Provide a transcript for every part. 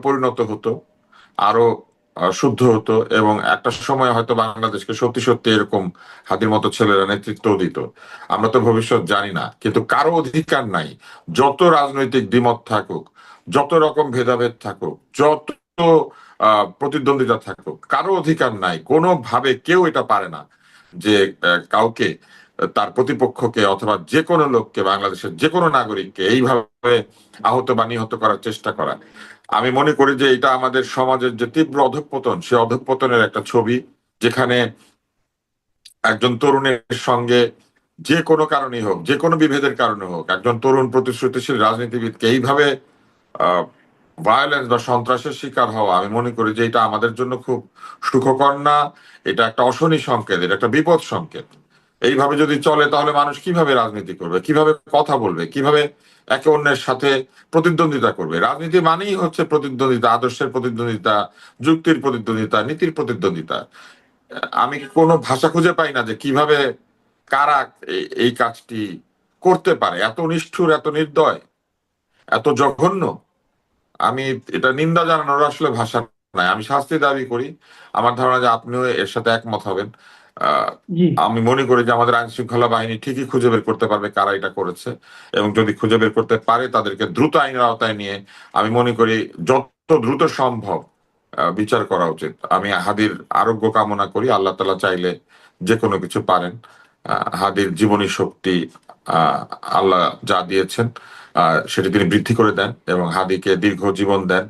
পরিণত হতো, আরো শুদ্ধ হতো, এবং একটা সময় হয়তো বাংলাদেশকে সত্যি সত্যি এরকম হাদির মতো ছেলেরা নেতৃত্ব দিত। আমরা তো ভবিষ্যৎ জানি না, কিন্তু কারো অধিকার নাই, যত রাজনৈতিক দ্বিমত থাকুক, যত রকম ভেদাভেদ থাকুক, যত প্রতিদ্বন্দ্বিতা থাকুক, কারো অধিকার নাই, কোনোভাবে কেউ এটা পারে না যে কাউকে, তার প্রতিপক্ষকে অথবা যে কোনো লোককে, বাংলাদেশের যে কোনো নাগরিককে এইভাবে আহত বা নিহত করার চেষ্টা করা। আমি মনে করি যে এটা আমাদের সমাজের যে তীব্র অধঃপতন, সে অধঃপতনের একটা ছবি, যেখানে একজন তরুণের সঙ্গে যে কোনো কারণেই হোক, যে কোনো বিভেদের কারণে হোক, একজন তরুণ প্রতিশ্রুতিশীল রাজনীতিবিদকে এইভাবে ভায়োলেন্স বা সন্ত্রাসের শিকার হওয়া, আমি মনে করি যে এটা আমাদের জন্য খুব সুখকর না। এটা একটা অশনি সংকেত, এটা একটা বিপদ সংকেত। এইভাবে যদি চলে তাহলে মানুষ কিভাবে রাজনীতি করবে, কিভাবে কথা বলবে, কিভাবে একে অন্যের সাথে প্রতিদ্বন্দ্বিতা করবে? রাজনীতি মানেই হচ্ছে প্রতিদ্বন্দ্বিতা, আদর্শের প্রতিদ্বন্দ্বিতা, যুক্তির প্রতিদ্বন্দ্বিতা, নীতির প্রতিদ্বন্দ্বিতা। আমি কোনো ভাষা খুঁজে পাই না যে কিভাবে কারা এই কাজটি করতে পারে, এত নিষ্ঠুর, এত নির্দয়, এত জঘন্য। আমি এটা নিন্দা জানানোর আসলে ভাষা নাই, আমি শাস্তি দাবি করি। আমার ধারণা যে আপনিও এর সাথে একমত হবেন। আহ, জি। আমি মনে করি যে আমাদের আইন শৃঙ্খলা বাহিনী ঠিকই খুঁজে বের করতে পারবে কারা এটা করেছে, এবং যদি খুঁজে বের করতে পারে তাদেরকে দ্রুত আইনের আওতায় নিয়ে, আমি মনে করি যত দ্রুত সম্ভব বিচার করা উচিত। আমি হাদির আরোগ্য কামনা করি। আল্লাহ তাআলা চাইলে যে কোনো কিছু পারেন। হাদির জীবনী শক্তি আহ আল্লাহ যা দিয়েছেন সেটি তিনি বৃদ্ধি করে দেন, এবং হাদিকে দীর্ঘ জীবন দেন।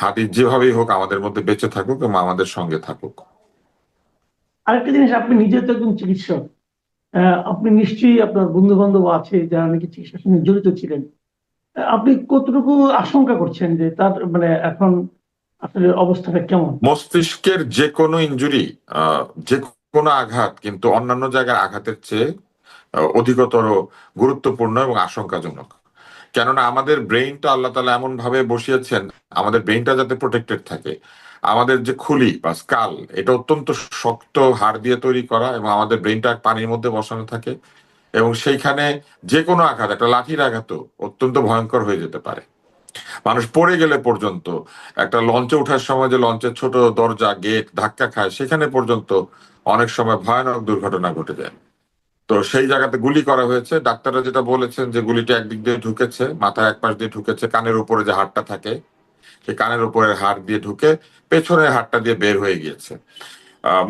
হাদি যেভাবেই হোক আমাদের মধ্যে বেঁচে থাকুক এবং আমাদের সঙ্গে থাকুক। আরেকটা জিনিস, আপনি নিজে তো একজন চিকিৎসক। আপনি নিশ্চয়ই আপনার বন্ধু বান্ধব আছে যারা নাকি চিকিৎসার সঙ্গে জড়িত ছিলেন। আপনি কতটুকু আশঙ্কা করছেন যে তার মানে এখন আসলে অবস্থাটা কেমন? মস্তিষ্কের যে কোনো ইনজুরি, যে কোনো আঘাত কিন্তু অন্যান্য জায়গার আঘাতের চেয়ে অধিকতর গুরুত্বপূর্ণ এবং আশঙ্কাজনক। কেননা আমাদের ব্রেইনটা আল্লাহ তাআলা এমন ভাবে বসিয়েছেন, আমাদের ব্রেইনটা যাতে প্রোটেক্টেড থাকে। আমাদের যে খুলি বা স্কাল, এটা অত্যন্ত শক্ত হাড় দিয়ে তৈরি করা, এবং আমাদের ব্রেইনটা পানির মধ্যে বসানো থাকে, এবং সেইখানে যে কোনো আঘাত, একটা লাঠির আঘাতও অত্যন্ত ভয়ঙ্কর হয়ে যেতে পারে। মানুষ পড়ে গেলে পর্যন্ত, একটা লঞ্চে ওঠার সময় যে লঞ্চের ছোট দরজা গেট ধাক্কা খায়, সেখানে পর্যন্ত অনেক সময় ভয়ানক দুর্ঘটনা ঘটে যায়। তো সেই জায়গাতে গুলি করা হয়েছে, ডাক্তাররা যেটা বলেছেন যে গুলিটা একদিক দিয়ে ঢুকেছে, মাথার এক পাশ দিয়ে ঢুকেছে, কানের উপরে যে হাড়টা থাকে সেই কানের উপরের হাড় দিয়ে ঢুকে পেছনের হাড়টা দিয়ে বের হয়ে গিয়েছে।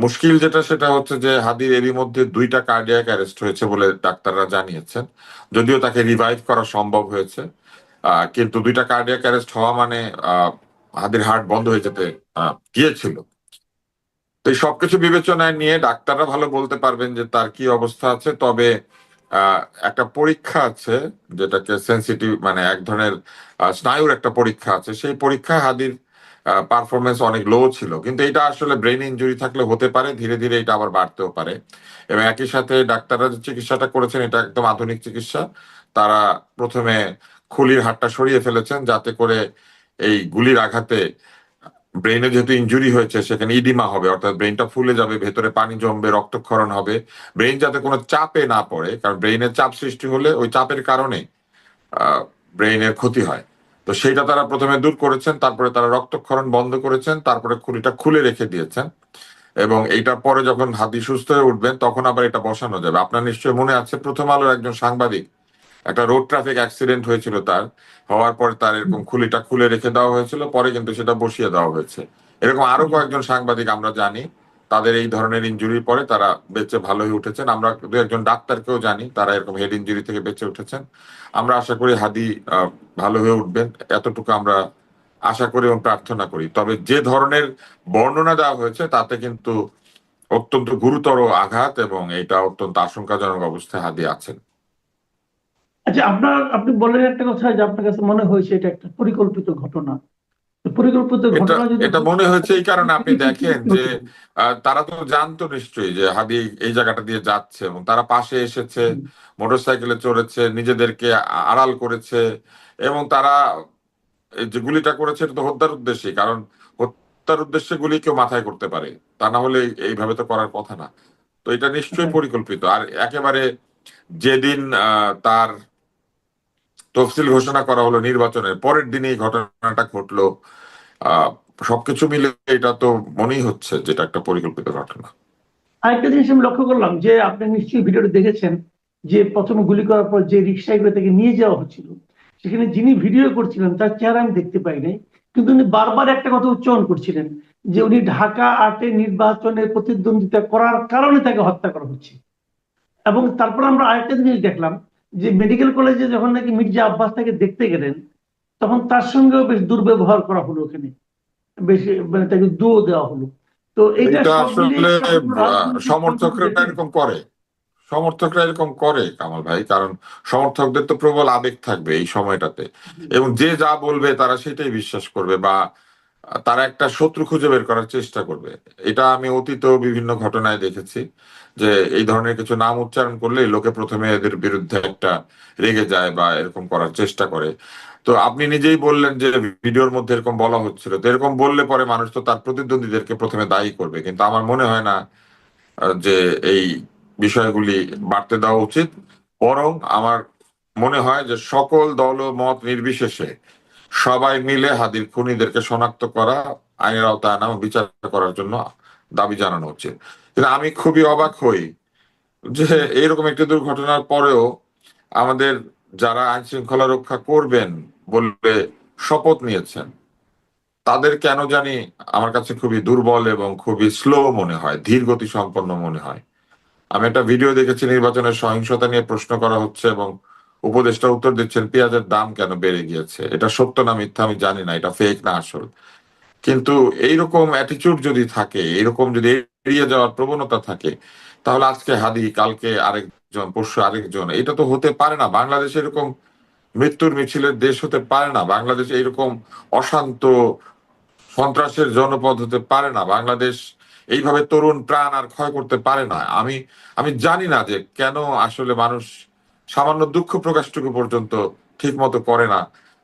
মুশকিল যেটা, সেটা হচ্ছে যে হাদির এরই মধ্যে দুইটা কার্ডিয়াক অ্যারেস্ট হয়েছে বলে ডাক্তাররা জানিয়েছেন। যদিও তাকে রিভাইভ করা সম্ভব হয়েছে, কিন্তু দুইটা কার্ডিয়াক অ্যারেস্ট হওয়া মানে আহ, হাদির হার্ট বন্ধ হয়ে যেতে গিয়েছিল। তো এই সবকিছু বিবেচনায় নিয়ে ডাক্তাররা ভালো বলতে পারবেন যে তার কি অবস্থা আছে। তবে আহ, একটা পরীক্ষা আছে, যেটাকে সেন্সিটিভ, মানে এক ধরনের স্নায়ুর একটা পরীক্ষা আছে, সেই পরীক্ষায় হাদির পারফরমেন্স অনেক লো ছিল। কিন্তু এটা আসলে ব্রেন ইনজুরি থাকলে হতে পারে, ধীরে ধীরে এটা আবার বাড়তেও পারে। এবং একই সাথে ডাক্তাররা যে চিকিৎসাটা করেছেন এটা একদম আধুনিক চিকিৎসা। তারা প্রথমে খুলির হাড়টা সরিয়ে ফেলেছেন, যাতে করে এই গুলির আঘাতে ব্রেনে যেহেতু ইনজুরি হয়েছে সেখানে ইডিমা হবে, অর্থাৎ ব্রেনটা ফুলে যাবে, ভেতরে পানি জমবে, রক্তক্ষরণ হবে। ব্রেন যাতে কোনো চাপে না পড়ে, কারণ ব্রেনের চাপ সৃষ্টি হলে ওই চাপের কারণে ব্রেইনের ক্ষতি হয়। তো সেইটা তারা প্রথমে দূর করেছেন, তারপরে তারা রক্তক্ষরণ বন্ধ করেছেন, তারপরে খুলিটা খুলে রেখে দিয়েছেন। এবং এইটার পরে যখন হাদি সুস্থ হয়ে উঠবেন তখন আবার এটা বসানো যাবে। আপনার নিশ্চয়ই মনে আছে, প্রথম আলোর একজন সাংবাদিক, একটা রোড ট্রাফিক অ্যাক্সিডেন্ট হয়েছিল তার, হওয়ার পরে তার এরকম খুলিটা খুলে রেখে দেওয়া হয়েছিল, পরে কিন্তু সেটা বসিয়ে দেওয়া হয়েছে। এরকম আরো জি। কয়েকজন সাংবাদিক আমরা জানি, তাদের এই ধরনের ইনজুরির পরে তারা বেঁচে ভালো হয়ে উঠেছেন। আমরা দু একজন ডাক্তারকেও জানি তারা এরকম হেড ইনজুরি থেকে বেঁচে উঠেছেন। আমরা আশা করি হাদি ভালো হয়ে উঠবেন, এতটুকু আমরা আশা করি এবং প্রার্থনা করি। তবে যে ধরনের বর্ণনা দেওয়া হয়েছে তাতে কিন্তু অত্যন্ত গুরুতর আঘাত, এবং এটা অত্যন্ত আশঙ্কাজনক অবস্থায় হাদি আছেন। আচ্ছা, আপনি বললেন একটা কথা যে আপনার কাছে মনে হয়েছে এটা একটা পরিকল্পিত ঘটনা। তো পরিকল্পিত এটা ঘটনা যদি এটা হতো মনে হয়েছে এই কারণে, আপনি কি দেখেন কি যে হতো? তারা তো জানতো নিশ্চয়ই যে হাদি এই জায়গাটা দিয়ে যাচ্ছে, এবং তারা পাশে এসেছে, হুম। মোটরসাইকেলে চড়েছে, নিজেদেরকে আড়াল করেছে। এবং তারা এই যে গুলিটা করেছে এটা তো হত্যার উদ্দেশ্যে, কারণ হত্যার উদ্দেশ্যে গুলি কেউ মাথায় করতে পারে, তা না হলে এইভাবে তো করার কথা না। তো এটা নিশ্চয়ই হ্যাঁ। পরিকল্পিত। আর একেবারে যেদিন তার তফসিল ঘোষণা করা হলো নির্বাচনের পরের দিনই ঘটনাটা ঘটলো। আহ সবকিছু মিলে এটা তো মনেই হচ্ছে যেটা একটা পরিকল্পিত ঘটনা। আরেকটা জিনিস আমি লক্ষ্য করলাম যে আপনি নিশ্চয়ই ভিডিওটা দেখেছেন, যে প্রথমে গুলি করার পর যে রিক্সাগুলো থেকে নিয়ে যাওয়া হচ্ছিল, সেখানে যিনি ভিডিও করছিলেন তার চেহারা আমি দেখতে পাই নাই, কিন্তু উনি বারবার একটা কথা উচ্চারণ করছিলেন যে উনি ঢাকা 8-এ নির্বাচনে প্রতিদ্বন্দ্বিতা করার কারণে তাকে হত্যা করা হচ্ছে। এবং তারপর আমরা আরেকটা জিনিস দেখলাম যে মেডিকেল কলেজে যখন নাকি মির্জা আব্বাস তাকে দেখতে গেলেন, তখন তার সঙ্গেও বেশ দুর্ব্যবহার করা হলো ওখানে, বেশ মানে তাকে দুও দেওয়া হলো। তো এইটা এটা সব মিলিয়ে আসলে কি আপনার রাজনৈতিক পরিকল্পনা সমর্থকরা দেখেন? এরকম করে, সমর্থকরা এরকম করে কামাল ভাই, কারণ সমর্থকদের তো প্রবল আবেগ থাকবে এই সময়টাতে, জি। এবং যে যা বলবে তারা সেটাই বিশ্বাস করবে, বা তারা একটা শত্রু খুঁজে বের করার চেষ্টা করবে। এটা আমি অতীতেও বিভিন্ন ঘটনায় দেখেছি যে এই ধরনের কিছু নাম উচ্চারণ করলে লোকে প্রথমে এদের বিরুদ্ধে একটা রেগে যায় বা এরকম করার চেষ্টা করে। তো আপনি নিজেই বললেন যে ভিডিওর মধ্যে এরকম বলা হচ্ছিল, তো এরকম বললে পরে মানুষ তো তার প্রতিদ্বন্দ্বীদেরকে প্রথমে দায়ী করবে, কিন্তু আমার মনে হয় না যে এই বিষয়গুলি বাড়তে দেওয়া উচিত। বরং আমার মনে হয় যে সকল দল ও মত নির্বিশেষে সবাই মিলে হাদির খুনিদেরকে শনাক্ত করা, আইনের আওতায় আনা ও বিচার করার জন্য দাবি জানানো উচিত। কিন্তু আমি খুবই অবাক হই যে এইরকম একটি দুর্ঘটনার পরেও আমাদের যারা আইন শৃঙ্খলা রক্ষা করবেন বলে শপথ নিয়েছেন, তাদের কেন জানি আমার কাছে খুবই দুর্বল এবং খুবই স্লো মনে হয়, ধীর গতি সম্পন্ন মনে হয়। আমি একটা ভিডিও দেখেছি, নির্বাচনের সহিংসতা নিয়ে প্রশ্ন করা হচ্ছে এবং উপদেষ্টা উত্তর দিচ্ছেন পেঁয়াজের দাম কেন বেড়ে গিয়েছে, এটা সত্য না মিথ্যা আমি জানি না, এটা ফেক না আসল। কিন্তু এইরকম অ্যাটিটিউড যদি থাকে, এরকম যদি এড়িয়ে যাওয়ার প্রবণতা থাকে, তাহলে আজকে হাদি, কালকে আরেকজন, পরশু আরেকজন, এটা তো হতে পারে না। বাংলাদেশ এরকম মৃত্যুর মিছিলের দেশ হতে পারে না। বাংলাদেশ এইরকম অশান্ত সন্ত্রাসের জনপদ হতে পারে না। বাংলাদেশ এইভাবে তরুণ প্রাণ আর ক্ষয় করতে পারে না। আমি আমি জানি না যে কেন আসলে মানুষ সামান্য দুঃখ প্রকাশটুকু পর্যন্ত ঠিক মতো করে না।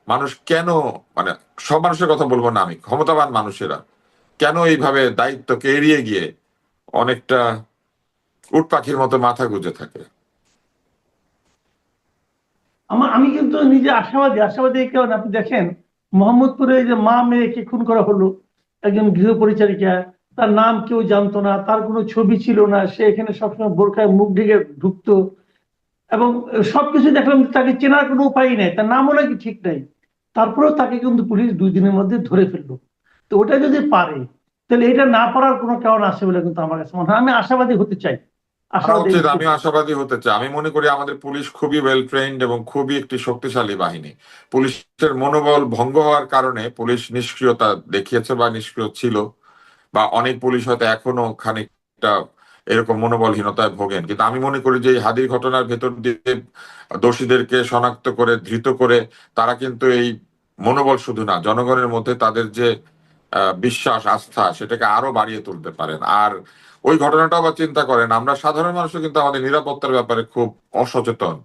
মানুষ কেন, মানে সব মানুষের কথা বলবো না আমি, ক্ষমতাবান মানুষেরা কেন এইভাবে দায়িত্বকে এড়িয়ে গিয়ে অনেকটা উট পাখির মতো মাথা গুঁজে থাকে। আমি কিন্তু নিজে আশাবাদী, আশাবাদী এই কারণে আপনি দেখেন মোহাম্মদপুরে এই যে মা মেয়েকে খুন করা হলো, একজন গৃহ পরিচারিকা, তার নাম কেউ জানতো না, তার কোনো ছবি ছিল না, সে এখানে সবসময় বোরখায় মুখ ঢেকে ঢুকতো, এবং সবকিছু দেখলাম যে তাকে চেনার কোনো উপায় নেই, তার নামও নাকি ঠিক নাই। তারপরেও তাকে কিন্তু পুলিশ 2 দিনের মধ্যে ধরে ফেললো। তো ওটা যদি পারে, তাহলে এটা না পারার কোনো কারণ আছে বলে কিন্তু আমার কাছে মনে হয়। আমি আশাবাদী হতে চাই, করা আশাবাদী এই উচিত, আমি ক্ষেত্রে। আশাবাদী হতে চাই। আমি মনে করি আমাদের পুলিশ খুবই ওয়েল ট্রেন্ড এবং খুবই একটি শক্তিশালী বাহিনী। পুলিশের মনোবল ভঙ্গ হওয়ার কারণে পুলিশ নিষ্ক্রিয়তা দেখিয়েছে বা নিষ্ক্রিয় ছিল, বা অনেক পুলিশ হয়তো এখনো খানিকটা এরকম মনোবলহীনতায় ভোগেন। কিন্তু আমি মনে করি যে এই হাদির ঘটনার ভেতর দিয়ে দোষীদেরকে শনাক্ত করে ধৃত করে তারা কিন্তু এই মনোবল শুধু না, জনগণের মধ্যে তাদের যে বিশ্বাস আস্থা সেটাকে আরো বাড়িয়ে তুলতে পারেন। আর ওই ঘটনাটাও বা চিন্তা করেন, আমরা সাধারণ মানুষও কিন্তু আমাদের নিরাপত্তার ব্যাপারে খুব অসচেতন।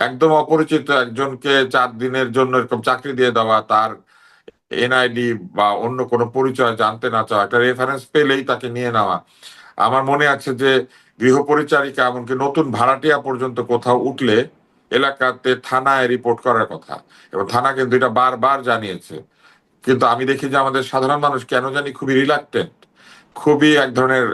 একদম অপরিচিত একজনকে 4 দিনের জন্য এরকম চাকরি দিয়ে দেওয়া, তার এনআইডি বা অন্য কোনো পরিচয় জানতে না চাওয়া, একটা রেফারেন্স পেলেই তাকে নিয়ে নেওয়া। আমার মনে আছে যে গৃহ পরিচারিকা এমনকি নতুন ভাড়াটিয়া পর্যন্ত কোথাও উঠলে এলাকাতে থানায় রিপোর্ট করার কথা, এবং থানা কিন্তু এটা বারবার জানিয়েছে। কিন্তু আমি দেখি যে আমাদের সাধারণ মানুষ কেন জানি খুবই রিলাক্টেন্ট, খুবই এক ধরনের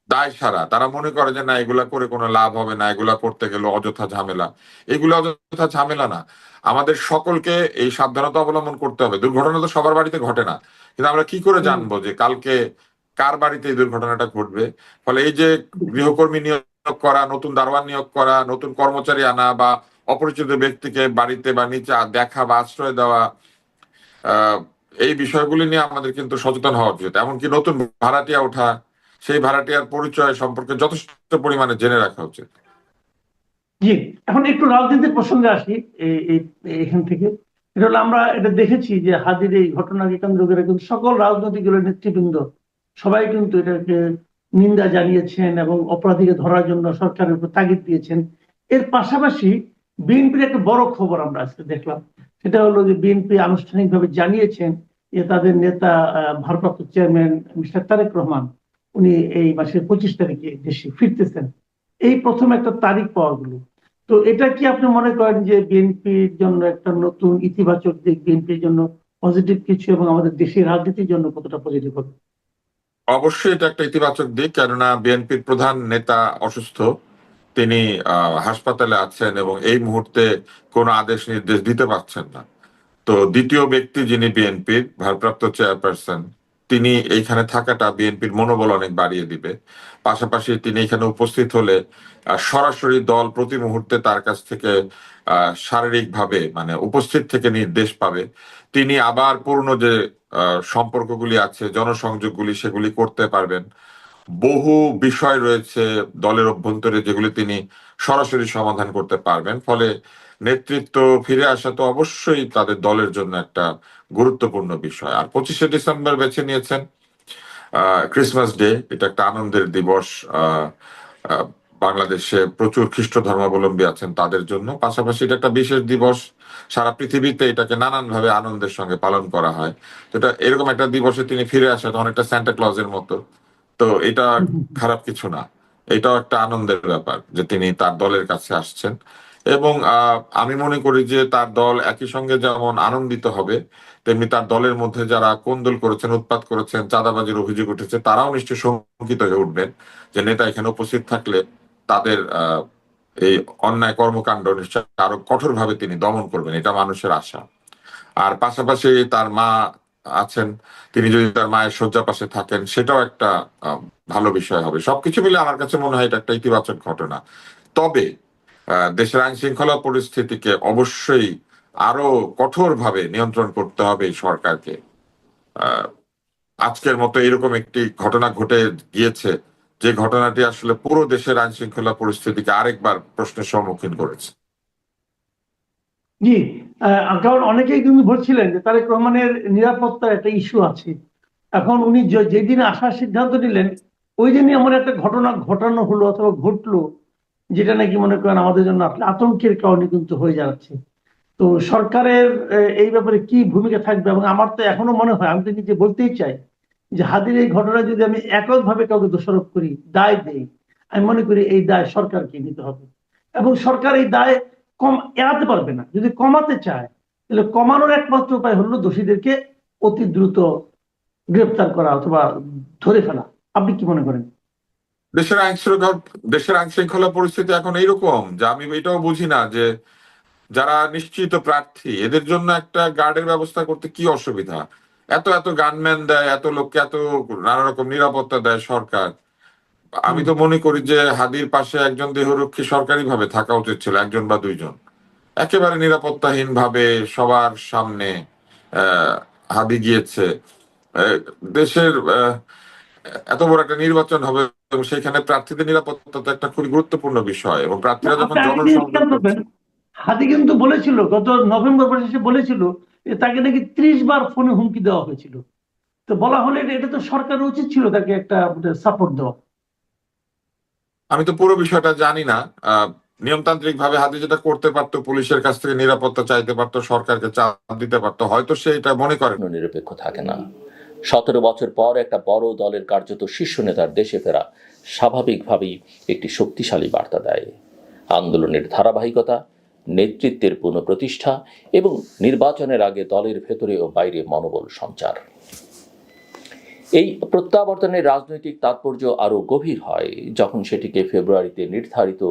দায় সারা। তারা মনে করে যে না, এগুলা করে কোনো লাভ হবে না, এগুলা করতে গেলে অযথা ঝামেলা। এগুলো অযথা ঝামেলা না, আমাদের সকলকে এই সাবধানতা অবলম্বন করতে হবে। দুর্ঘটনা তো সবার বাড়িতে ঘটে না, কিন্তু আমরা কি করে হুম। জানবো যে কালকে কার বাড়িতে এই দুর্ঘটনাটা ঘটবে? ফলে এই যে গৃহকর্মী নিয়োগ করা, নতুন দারোয়ান নিয়োগ করা, নতুন কর্মচারী আনা, বা অপরিচিত ব্যক্তিকে বাড়িতে বা নিচে দেখা বা আশ্রয় দেওয়া, আহ এই বিষয়গুলি নিয়ে আমাদের কিন্তু সচেতন হওয়া উচিত। এমনকি নতুন ভাড়াটিয়া ওঠা, সেই ভাড়াটিয়ার পরিচয় সম্পর্কে যথেষ্ট পরিমাণে জেনে রাখা উচিত। জি। এখন একটু রাজনীতির প্রসঙ্গে আসি। এখান থেকে এটা হলো, আমরা এটা দেখেছি যে হাদির এই ঘটনাকে কেন্দ্র করে কিন্তু সকল রাজনৈতিক দলের নেতৃবৃন্দ সবাই কিন্তু এটাকে নিন্দা জানিয়েছেন এবং অপরাধীকে ধরার জন্য সরকারের উপর তাগিদ দিয়েছেন। এর পাশাপাশি বিএনপির একটা বড় খবর আমরা আজকে দেখলাম, সেটা হলো যে বিএনপি আনুষ্ঠানিকভাবে জানিয়েছেন যে তাদের নেতা ভারপ্রাপ্ত চেয়ারম্যান মিস্টার তারেক রহমান, উনি এই মাসের 25 তারিখে দেশে ফিরতেছেন। এই প্রথম একটা তারিখ পাওয়া গেল। তো এটা কি আপনি মনে করেন যে বিএনপির জন্য একটা নতুন ইতিবাচক দিক, বিএনপির জন্য পজিটিভ কিছু এবং আমাদের দেশের রাজনীতির জন্য কতটা পজিটিভ হবে? অবশ্যই এটা একটা ইতিবাচক দিক, কেননা বিএনপির প্রধান নেতা অসুস্থ, তিনি হাসপাতালে আছেন এবং এই মুহূর্তে কোনো আদেশ নির্দেশ দিতে পারছেন না। তো দ্বিতীয় ব্যক্তি যিনি বিএনপির ভারপ্রাপ্ত চেয়ারপারসন, তিনি এইখানে থাকাটা বিএনপির মনোবল অনেক বাড়িয়ে দিবে। পাশাপাশি তিনি এখানে উপস্থিত হলে সরাসরি দল প্রতি মুহূর্তে তার কাছ থেকে শারীরিকভাবে মানে উপস্থিত থেকে নির্দেশ পাবে। তিনি আবার পুরনো যে সম্পর্কগুলি আছে, জনসংযোগগুলি, সেগুলি করতে পারবেন। বহু বিষয় রয়েছে দলের অভ্যন্তরে যেগুলি তিনি সরাসরি সমাধান করতে পারবেন। ফলে নেতৃত্ব ফিরে আসা তো অবশ্যই তাদের দলের জন্য একটা গুরুত্বপূর্ণ বিষয়। আর 25শে ডিসেম্বর বেছে নিয়েছেন ক্রিসমাস ডে, এটা একটা আনন্দের দিবস। আহ, আহ, বাংলাদেশে প্রচুর খ্রিস্ট ধর্মাবলম্বী আছেন তাদের জন্য, পাশাপাশি এটা একটা বিশেষ দিবস। সারা পৃথিবীতে এটাকে নানানভাবে আনন্দের সঙ্গে পালন করা হয়। তো এটা এরকম একটা দিবসে তিনি ফিরে আসাটা অনেকটা সান্টা ক্লজের মতো। তো এটা হুম, হুম, হুম। খারাপ কিছু না, এটাও একটা আনন্দের ব্যাপার যে তিনি তার দলের কাছে আসছেন। এবং আমি মনে করি যে তার দল একই সঙ্গে যেমন আনন্দিত হবে, তেমনি তার দলের মধ্যে যারা কোন্দল করেছেন, উৎপাত করেছেন, চাঁদাবাজির অভিযোগ উঠেছে, তারাও নিশ্চয়ই শঙ্কিত হয়ে উঠবেন যে নেতা এখানে উপস্থিত থাকলে তাদের এই অন্যায় কর্মকাণ্ড নিশ্চয় আরো কঠোরভাবে তিনি দমন করবেন, এটা মানুষের আশা। আর পাশাপাশি তার মা আছেন, তিনি যদি তার মায়ের শয্যা পাশে থাকেন, সেটাও একটা আহ, ভালো বিষয় হবে। সবকিছু মিলে আমার কাছে মনে হয় এটা একটা ইতিবাচক ঘটনা। তবে দেশের আইন শৃঙ্খলা পরিস্থিতিকে অবশ্যই আরো কঠোরভাবে নিয়ন্ত্রণ করতে হবে এই সরকারকে। আহ, আজকের মতো এরকম একটি ঘটনা ঘটে গিয়েছে, যে ঘটনাটি আসলে পুরো দেশের আইন শৃঙ্খলা পরিস্থিতিকে আরেকবার প্রশ্নের সম্মুখীন করেছে। জি। কারণ অনেকেই কিন্তু বলছিলেন যে তারেক রহমানের নিরাপত্তার একটা ইস্যু আছে। এখন উনি যেদিন আসার সিদ্ধান্ত নিলেন, ওই দিনই এমন একটা ঘটনা ঘটানো হলো অথবা ঘটলো, যেটা নাকি মনে করেন আমাদের জন্য আসলে আতঙ্কের কারণে কিন্তু হয়ে যাচ্ছে। তো সরকারের এই ব্যাপারে কি ভূমিকা থাকবে? এবং আমার তো এখনো মনে হয়, আমি তো নিজে বলতেই চাই যে হাদির এই ঘটনা যদি আমি এককভাবে কাউকে দোষারোপ করি, দায় দেই, আমি মনে করি এই দায় সরকারকে নিতে হবে। এবং সরকার এই দায় এড়াতে পারবে না। যদি কমাতে চায়, তাহলে কমানোর একমাত্র উপায় হলো দোষীদেরকে অতি দ্রুত গ্রেপ্তার করা অথবা ধরে ফেলা। আপনি কি মনে করেন? দেশের আইন শৃঙ্খলা পরিস্থিতি এখন এইরকম যে আমি এটাও বুঝি না যে যারা নিশ্চিত প্রার্থী এদের জন্য একটা গার্ডের ব্যবস্থা করতে কি অসুবিধা। এত এত গানম্যান দেয়, এত লোককে এত নানা রকম নিরাপত্তা দেয় সরকার। আমি হুম। তো মনে করি যে হাদির পাশে একজন দেহরক্ষী সরকারি ভাবে থাকা উচিত ছিল, একজন বা দুইজন। একেবারে নিরাপত্তাহীন ভাবে সবার সামনে আহ হাদি গিয়েছে। আহ, দেশের এত বড় একটা নির্বাচন হবে এবং সেখানে প্রার্থীদের নিরাপত্তা তো একটা খুবই গুরুত্বপূর্ণ বিষয়, এবং না, প্রার্থীরা যখন আপনি আরেকটা জিনিস জনসংযোগ খেয়াল করবেন, করছে। হাদি কিন্তু বলেছিল গত নভেম্বর মাসে, সে বলেছিল যে তাকে নাকি 30 বার ফোনে হুমকি দেওয়া হয়েছিল। তো বলা হলে এটা তো সরকারের উচিত ছিল তাকে একটা সাপোর্ট দেওয়া। আমি তো পুরো বিষয়টা জানি না। আহ নিয়মতান্ত্রিক ভাবে হাদি যেটা করতে পারতো, পুলিশের কাছ থেকে নিরাপত্তা চাইতে পারতো, সরকারকে চাপ দিতে পারতো, হয়তো সে এটা মনে করেন। নিরপেক্ষ থাকে না। 17 বছর পর একটা বড় দলের কার্যত শীর্ষ নেতার দেশে ফেরা স্বাভাবিকভাবেই একটি শক্তিশালী বার্তা দেয়। আন্দোলনের ধারাবাহিকতা, নেতৃত্বের পুনঃপ্রতিষ্ঠা এবং নির্বাচনের আগে দলের ভেতরে ও বাইরে মনোবল সঞ্চার। এই প্রত্যাবর্তনের রাজনৈতিক তাৎপর্য আরও গভীর হয় যখন সেটিকে ফেব্রুয়ারিতে নির্ধারিত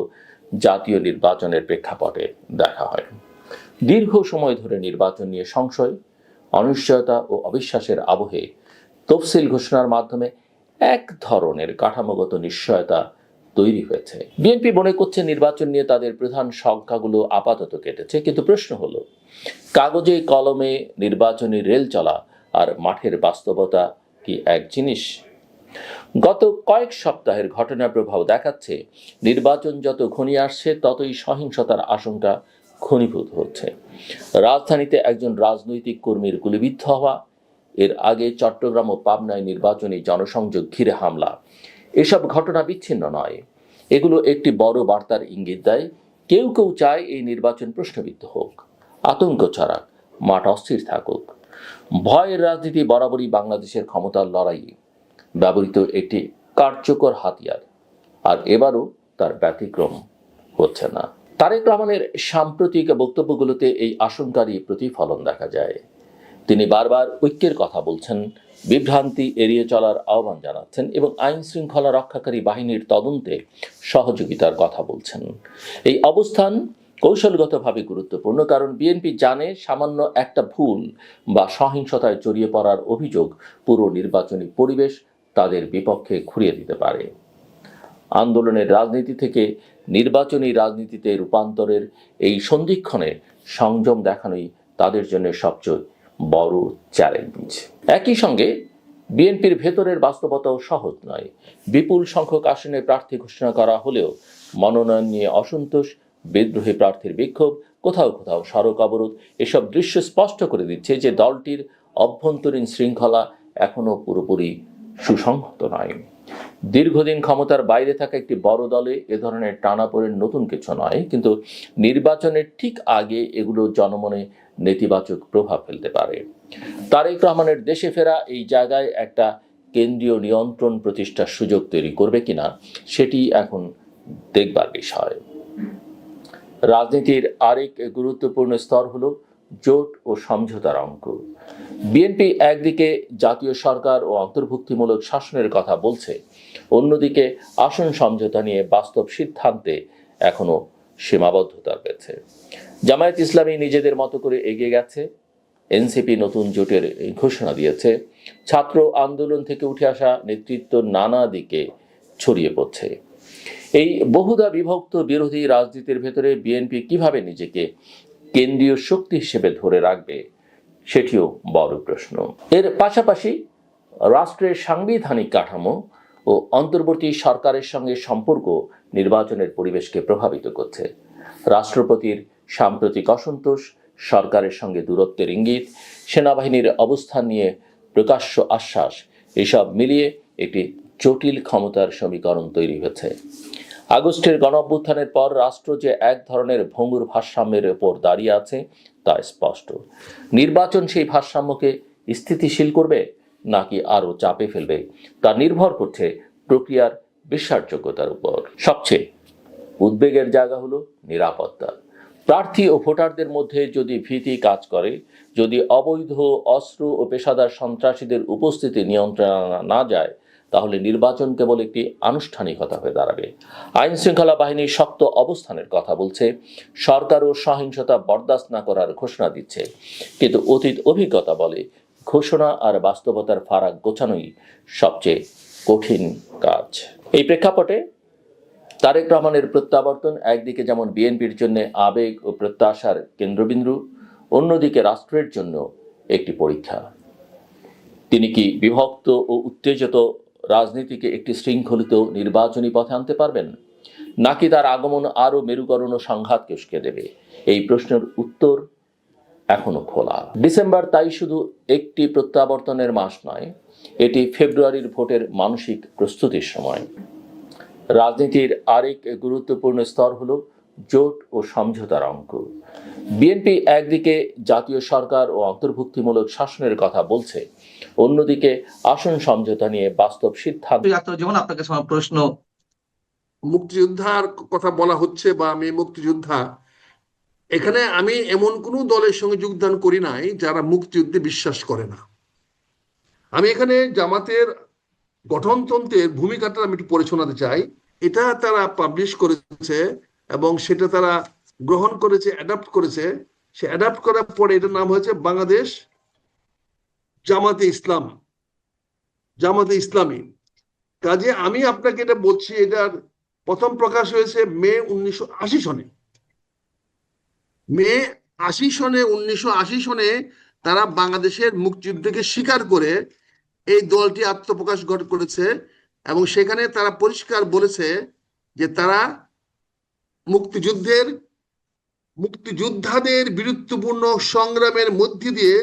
জাতীয় নির্বাচনের প্রেক্ষাপটে দেখা হয়। দীর্ঘ সময় ধরে নির্বাচন নিয়ে সংশয়, অনিশ্চয়তা ও অবিশ্বাসের আবহে তফসিল ঘোষণার মাধ্যমে এক ধরনের কাঠামোগত নিশ্চয়তা তৈরি হয়েছে। বিএনপি মনে করছে নির্বাচন নিয়ে তাদের প্রধান সংখ্যাগুলো আপাতত কেটেছে, কিন্তু প্রশ্ন হলো, কাগজে কলমে নির্বাচনী রেল চলা আর মাঠের বাস্তবতা কি এক জিনিস? গত কয়েক সপ্তাহের ঘটনার প্রভাব দেখাচ্ছে নির্বাচন যত ঘনিয়ে আসছে ততই সহিংসতার আশঙ্কা ঘনীভূত হচ্ছে। রাজধানীতে একজন রাজনৈতিক কর্মীর গুলিবিদ্ধ হওয়া, এর আগে চট্টগ্রাম ও পাবনায় নির্বাচনী জনসংযোগ ঘিরে হামলা, এসব ঘটনা বিচ্ছিন্ন নয়। এগুলো একটি বড় বার্তার ইঙ্গিত দেয়। কেউ কেউ চায় এই নির্বাচন প্রশ্নবিদ্ধ হোক, আতঙ্ক ছড়াক, মাঠ অস্থির থাকুক। ভয়ের রাজনীতি বরাবরই বাংলাদেশের ক্ষমতার লড়াইয়ে ব্যবহৃত একটি কার্যকর হাতিয়ার, আর এবারও তার ব্যতিক্রম হচ্ছে না। তারেক রহমানের সাম্প্রতিক বক্তব্যগুলোতে এই আশঙ্কারই প্রতিফলন দেখা যায়। তিনি বারবার ঐক্যের কথা বলছেন, বিভ্রান্তি এড়িয়ে চলার আহ্বান জানাচ্ছেন এবং আইন শৃঙ্খলা রক্ষাকারী বাহিনীর তদন্তে সহযোগিতার কথা বলছেন। এই অবস্থান কৌশলগতভাবে গুরুত্বপূর্ণ, কারণ বিএনপি জানে সামান্য একটা ভুল বা সহিংসতায় জড়িয়ে পড়ার অভিযোগ পুরো নির্বাচনী পরিবেশ তাদের বিপক্ষে ঘুরিয়ে দিতে পারে। আন্দোলনের রাজনীতি থেকে নির্বাচনী রাজনীতিতে রূপান্তরের এই সন্ধিক্ষণে সংযম দেখানোই তাদের জন্য সবচেয়ে বড় চ্যালেঞ্জ। একই সঙ্গে বিএনপির ভেতরের বাস্তবতাও সহজ নয়। বিপুল সংখ্যক আসনে প্রার্থী ঘোষণা করা হলেও মনোনয়ন নিয়ে অসন্তোষ, বিদ্রোহী প্রার্থীর বিক্ষোভ, কোথাও কোথাও সড়ক অবরোধ, এসব দৃশ্য স্পষ্ট করে দিচ্ছে যে দলটির অভ্যন্তরীণ শৃঙ্খলা এখনো পুরোপুরি সুসংহত নয়। দীর্ঘদিন ক্ষমতার বাইরে থাকা একটি বড় দলে এ ধরনের টানাপোড়েন নতুন কিছু নয়, কিন্তু নির্বাচনের ঠিক আগে এগুলো জনমনে নেতিবাচক প্রভাব ফেলতে পারে। তারেক রহমানের দেশে ফেরা এই জায়গায় একটা কেন্দ্রীয় নিয়ন্ত্রণ প্রতিষ্ঠার সুযোগ তৈরি করবে কিনা সেটি এখন দেখবার বিষয়। রাজনীতির আরেক গুরুত্বপূর্ণ স্তর হলো জোট ও সমঝোতার অঙ্ক। বিএনপি একদিকে জাতীয় সরকার ও অন্তর্ভুক্তিমূলক শাসনের কথা বলছে, অন্যদিকে আসন সমঝোতা নিয়ে বাস্তব সিদ্ধান্তে এখনো সীমাবদ্ধতা রয়েছে। জামায়াত ইসলামী নিজেদের মতো করে এগিয়ে গেছে, এনসিপি নতুন জোটের ঘোষণা দিয়েছে, ছাত্র আন্দোলন থেকে উঠে আসা নেতৃত্ব নানা দিকে ছড়িয়ে পড়ছে। এই বহুদা বিভক্ত বিরোধী রাজনীতির ভেতরে বিএনপি কিভাবে নিজেকে কেন্দ্রীয় শক্তি হিসেবে ধরে রাখবে সেটিও বড় প্রশ্ন। এর পাশাপাশি রাষ্ট্রের সাংবিধানিক কাঠামো ও অন্তর্বর্তী সরকারের সঙ্গে সম্পর্ক নির্বাচনের পরিবেশকে প্রভাবিত করছে। রাষ্ট্রপতির সাম্প্রতিক অসন্তোষ, সরকারের সঙ্গে দূরত্বের ইঙ্গিত, সেনাবাহিনীর অবস্থান নিয়ে প্রকাশ্য আশ্বাস, এসব মিলিয়ে একটি জটিল ক্ষমতার সমীকরণ তৈরি হয়েছে। আগস্টের গণঅভ্যুত্থানের পর রাষ্ট্র যে এক ধরনের ভঙ্গুর ভারসাম্যের ওপর দাঁড়িয়ে আছে তা স্পষ্ট। নির্বাচন সেই ভারসাম্যকে স্থিতিশীল করবে নাকি আরও চাপে ফেলবে তা নির্ভর করছে প্রক্রিয়ার বিশ্বাসযোগ্যতার উপর। সবচেয়ে উদ্বেগের জায়গা হলো নিরাপত্তা। প্রার্থী ও ভোটারদের মধ্যে যদি ভীতি কাজ করে, যদি অবৈধ অস্ত্র ও পেশাদার সন্ত্রাসীদের উপস্থিতি নিয়ন্ত্রণ না যায়, তাহলে নির্বাচন কেবল একটি আনুষ্ঠানিকতা হয়ে দাঁড়াবে। আইন শৃঙ্খলা বাহিনীর শক্ত অবস্থানের কথা বলছে, সরকারও সহিংসতা বরদাস্ত না করার ঘোষণা দিচ্ছে, কিন্তু অতীত অভিজ্ঞতা বলে ঘোষণা আর বাস্তবতার ফারাক গোছানোই সবচেয়ে কঠিন কাজ। এই প্রেক্ষাপটে তারেক রহমানের প্রত্যাবর্তন একদিকে যেমন বিএনপির জন্য আবেগ ও প্রত্যাশার কেন্দ্রবিন্দু, অন্যদিকে রাষ্ট্রের জন্য একটি পরীক্ষা। তিনি কি বিভক্ত ও উত্তেজিত রাজনীতিকে একটি শৃঙ্খলিত নির্বাচনী পথে আনতে পারবেন, নাকি তার আগমন আরও মেরুকরণ ও সংঘাতকে উস্কে দেবে? এই প্রশ্নের উত্তর এখনো খোলা। ডিসেম্বর তাই শুধু একটি প্রত্যাবর্তনের মাস নয়, এটি ফেব্রুয়ারির ভোটের মানসিক প্রস্তুতির সময়। রাজনীতির আরেক গুরুত্বপূর্ণ স্তর হলো জোট ও সমঝোতার অঙ্ক। বিএনপি একদিকে জাতীয় সরকার ও অন্তর্ভুক্তিমূলক শাসনের কথা বলছে, অন্যদিকে আসন সমঝোতা নিয়ে বাস্তব সিদ্ধান্ত। যেমন আপনার কাছে আমার প্রশ্ন, মুক্তিযোদ্ধার কথা বলা হচ্ছে বা আমি মুক্তিযোদ্ধা, এখানে আমি এমন কোনো দলের সঙ্গে যোগদান করি নাই যারা মুক্তিযুদ্ধে বিশ্বাস করে না। আমি এখানে জামাতের গঠনতন্ত্রের ভূমিকাটা আমি একটু পড়ে শোনাতে চাই। এটা তারা পাবলিশ করেছে এবং সেটা তারা গ্রহণ করেছে, অ্যাডাপ্ট করেছে। সে অ্যাডাপ্ট করার পরে এটার নাম হয়েছে বাংলাদেশ জামাতে ইসলাম, জামাতে ইসলামী। কাজে আমি আপনাকে এটা বলছি, এটার প্রথম প্রকাশ হয়েছে মে 1980 সনে। মে 80 সনে 1980 সনে তারা বাংলাদেশের মুক্তিযুদ্ধকে স্বীকার করে এই দলটি আত্মপ্রকাশ করেছে এবং সেখানে তারা পরিষ্কার বলেছে যে তারা মুক্তিযোদ্ধাদের বীরত্বপূর্ণ সংগ্রামের মধ্য দিয়ে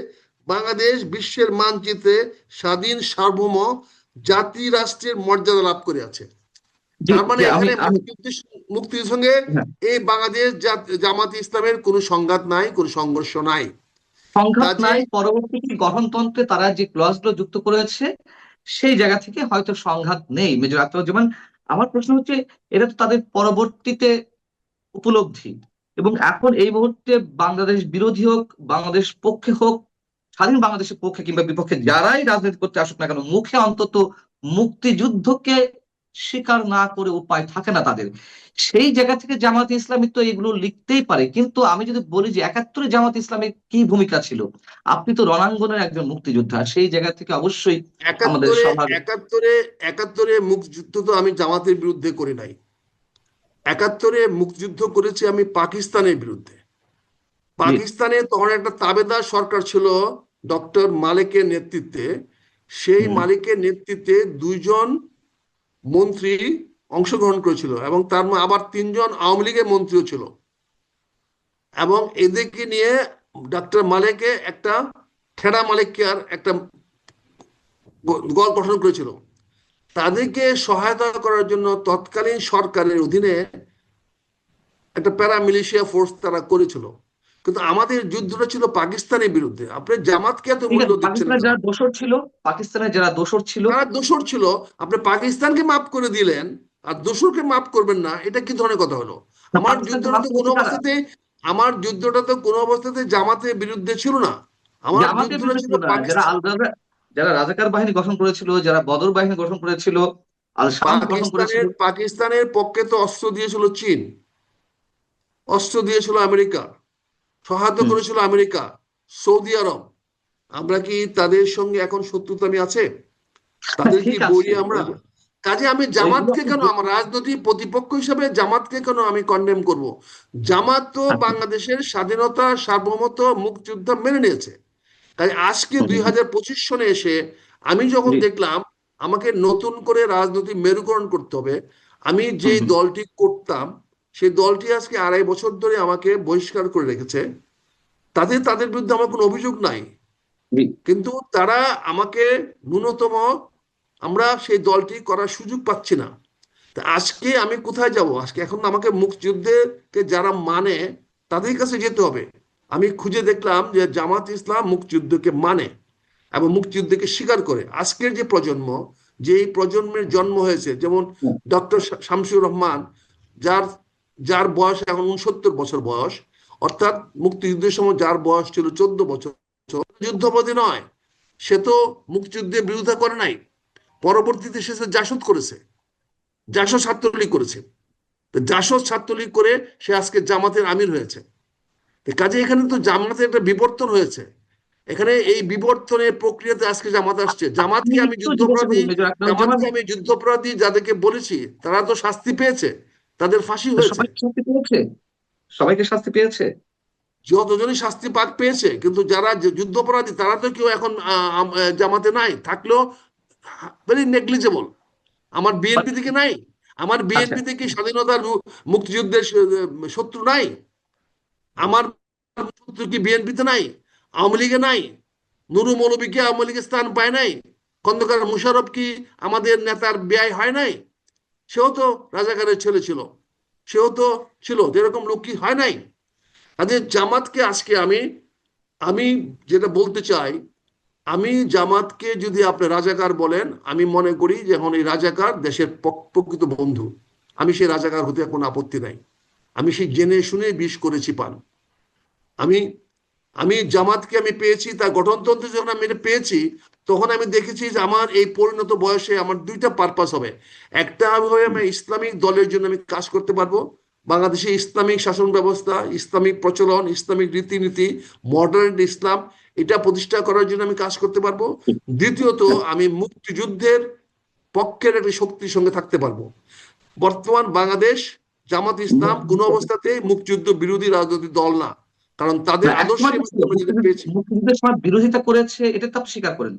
বাংলাদেশ বিশ্বের মানচিত্রে স্বাধীন সার্বভৌম জাতি রাষ্ট্রের মর্যাদা লাভ করে আছে। তার মানে এখানে মুক্তিযুদ্ধের সঙ্গে এই বাংলাদেশ জামাতে ইসলামের কোনো সংঘাত নাই, কোনো সংঘর্ষ নাই, সংঘাত নাই। পরবর্তী গঠনতন্ত্রে তারা যে ক্লজগুলো যুক্ত করেছে সেই জায়গা থেকে হয়তো সংঘাত নেই মেজর আখতারুজ্জামান। আমার প্রশ্ন হচ্ছে, এটা তো তাদের পরবর্তীতে উপলব্ধি, এবং এখন এই মুহূর্তে বাংলাদেশ বিরোধী হোক, বাংলাদেশ পক্ষে হোক, স্বাধীন বাংলাদেশের পক্ষে কিংবা বিপক্ষে যারাই রাজনীতি করতে আসুক না কেন, মুখে অন্তত মুক্তিযুদ্ধকে স্বীকার না করে উপায় থাকে না তাদের। সেই জায়গা থেকে জামাত ইসলামী তো এগুলো লিখতেই পারে, কিন্তু আমি যদি বলি যে ৭১-এ জামাত ইসলামের কি ভূমিকা ছিল, আপনি তো রণাঙ্গনের একজন মুক্তিযোদ্ধা, সেই জায়গা থেকে অবশ্যই আমাদের একাত্তরে সবার একাত্তরে একাত্তরে মুক্তিযুদ্ধ তো আমি জামাতের বিরুদ্ধে করি নাই। ৭১-এ মুক্তিযুদ্ধ করেছি আমি পাকিস্তানের বিরুদ্ধে। পাকিস্তানে তখন একটা তাবেদার সরকার ছিল ডক্টর মালিকের নেতৃত্বে। সেই মালিকের নেতৃত্বে ২ জন মন্ত্রী অংশগ্রহণ করেছিল এবং তার আবার ৩ জন আওয়ামী লীগের মন্ত্রীও ছিল, এবং এদেরকে নিয়ে ডক্টর মালিকে একটা ঠেড়া মালিকিয়ার একটা দল গঠন করেছিল। তাদেরকে সহায়তা করার জন্য তৎকালীন সরকারের অধীনে একটা প্যারামিলিশিয়া ফোর্স তারা করেছিল, কিন্তু আমাদের যুদ্ধটা ছিল পাকিস্তানের বিরুদ্ধে। আপনি জামাতকে এত ঠিক মূল্য আছে, দিচ্ছেন পাকিস্তানের কেন? যারা দোসর ছিল, পাকিস্তানের যারা দোসর ছিল, তারা দোষর ছিল, আপনি পাকিস্তানকে মাফ করে দিলেন আর দোসরকে মাফ করবেন না, এটা কি ধরনের কথা হলো? আমার পাকিস্তানকে যুদ্ধটা মাফ তো কোনো করেছে কারা? অবস্থাতে আমার যুদ্ধটা তো কোনো অবস্থাতে জামাতের বিরুদ্ধে ছিল না। আমার জামাতের যুদ্ধটা বিরুদ্ধে ছিল ছিল না, যারা পাকিস্তান। যারা রাজাকার বাহিনী গঠন করেছিল, যারা বদর বাহিনী গঠন করেছিল, আল শাম গঠন করেছিল। পাকিস্তানের পক্ষে তো অস্ত্র দিয়েছিল চীন, অস্ত্র দিয়েছিল আমেরিকা, সহায়তা হুম। করেছিল আমেরিকা, সৌদি আরব। আমরা কি তাদের সঙ্গে এখন শত্রুতামি আছে? তাদের কি ঠিক আছে, বৈরী আমরা? কাজে আমি ওইগুলো জামাতকে আপনি কেন, আমার রাজনৈতিক প্রতিপক্ষ হিসেবে জামাতকে কেন আমি কন্ডেম করব? জামাত তো আচ্ছা, বাংলাদেশের স্বাধীনতা, সার্বভৌমত্ব, মুক্তিযুদ্ধ মেনে নিয়েছে। তাই আজকে হুম, হুম, 2025 সনে এসে আমি যখন জি, দেখলাম আমাকে নতুন করে রাজনৈতিক মেরুকরণ করতে হবে, আমি যে হুম, হুম, দলটি করতাম সেই দলটি আজকে 2.5 বছর ধরে আমাকে বহিষ্কার করে রেখেছে। তাদের বিরুদ্ধে আমার কোনো অভিযোগ নাই, জি, কিন্তু তারা আমাকে ন্যূনতম, আমরা সেই দলটি করার সুযোগ পাচ্ছি না। তা আজকে আমি কোথায় যাব? আজকে এখন আমাকে মুক্তিযুদ্ধকে যারা মানে তাদের কাছে যেতে হবে। আমি খুঁজে দেখলাম যে জামাত ইসলাম মুক্তিযুদ্ধকে মানে এবং মুক্তিযুদ্ধকে স্বীকার করে। আজকের যে প্রজন্ম, যে এই প্রজন্মের জন্ম হয়েছে, যেমন হুম, ডক্টর শামসুর রহমান, যার যার বয়স এখন 69 বছর বয়স, অর্থাৎ মুক্তিযুদ্ধের সময় যার বয়স ছিল 14 বছর, যুদ্ধপদী নয়, সে তো মুক্তিযুদ্ধের বিরোধিতা করে নাই। পরবর্তীতে সে জাসদ করেছে, জাসদ ছাত্রলীগ করেছে। তো জাসদ ছাত্রলীগ করে সে আজকে জামাতের আমির হয়েছে। কাজে এখানে তো জামাতের একটা বিবর্তন হয়েছে। এখানে এই বিবর্তনের প্রক্রিয়াতে আজকে জামাত আসছে। আপনি একটু জিজ্ঞাসা করুন মেজর আকরামুজ্জামান, জামাতকে আমি যুদ্ধাপরাধী যাদেরকে বলেছি তারা তো শাস্তি পেয়েছে, তাদের ফাঁসি হয়েছে। সবাই শাস্তি পেয়েছে? সবাইকে শাস্তি পেয়েছে? যতজনই শাস্তি পাক পেয়েছে, কিন্তু যারা যুদ্ধাপরাধী তারা তো কেউ এখন জামাতে নাই, থাকলেও ভেরি নেগলিজেবল। আমার বিএনপি থেকে নাই? আমার আচ্ছা, বিএনপি থেকে স্বাধীনতার মুক্তিযুদ্ধের শত্রু নাই? আমার শত্রু কি বিএনপিতে নাই? আওয়ামী লীগে নাই? নুরু মৌলবী কি আওয়ামী লীগের স্থান পায় নাই? খন্দকার মুশারফ কি আমাদের নেতার ব্যয় হয় নাই? সেও তো রাজাকারের ছেলে ছিল, সেও তো ছিল, যেরকম লোক কি হয় নাই? কাজে জামাতকে আজকে আমি আমি যেটা বলতে চাই, আমি জামাতকে যদি আপনি রাজাকার বলেন, আমি মনে করি যে এখন এই রাজাকার দেশের প্রকৃত বন্ধু। আমি সেই রাজাকার হতে কোনো আপত্তি নাই। আমি সেই জেনে শুনে বিষ করেছি পান। আমি আমি জামাতকে আমি পেয়েছি, তার গঠনতন্ত্র যখন আমি এটা পেয়েছি, তখন আমি দেখেছি যে আমার এই পরিণত বয়সে আমার 2টা পারপাস হবে। একটা হবে আমি ইসলামিক দলের জন্য আমি কাজ করতে পারবো, বাংলাদেশে ইসলামিক শাসন ব্যবস্থা, ইসলামিক প্রচলন, ইসলামিক রীতিনীতি, মডার্ন ইসলাম, এটা প্রতিষ্ঠা করার জন্য আমি কাজ করতে পারবো। দ্বিতীয়ত, আমি মুক্তিযুদ্ধের পক্ষের একটা শক্তির সঙ্গে থাকতে পারবো। বর্তমান বাংলাদেশ জামাত ইসলাম কোন অবস্থাতে মুক্তিযুদ্ধ বিরোধী রাজনৈতিক দল না, কারণ তাদের না আদর্শে একসময় তো ছিল, আমরা যেটা পেয়েছি। মুক্তিযুদ্ধের সময় বিরোধিতা করেছে, এটা তো আপনি স্বীকার করেন।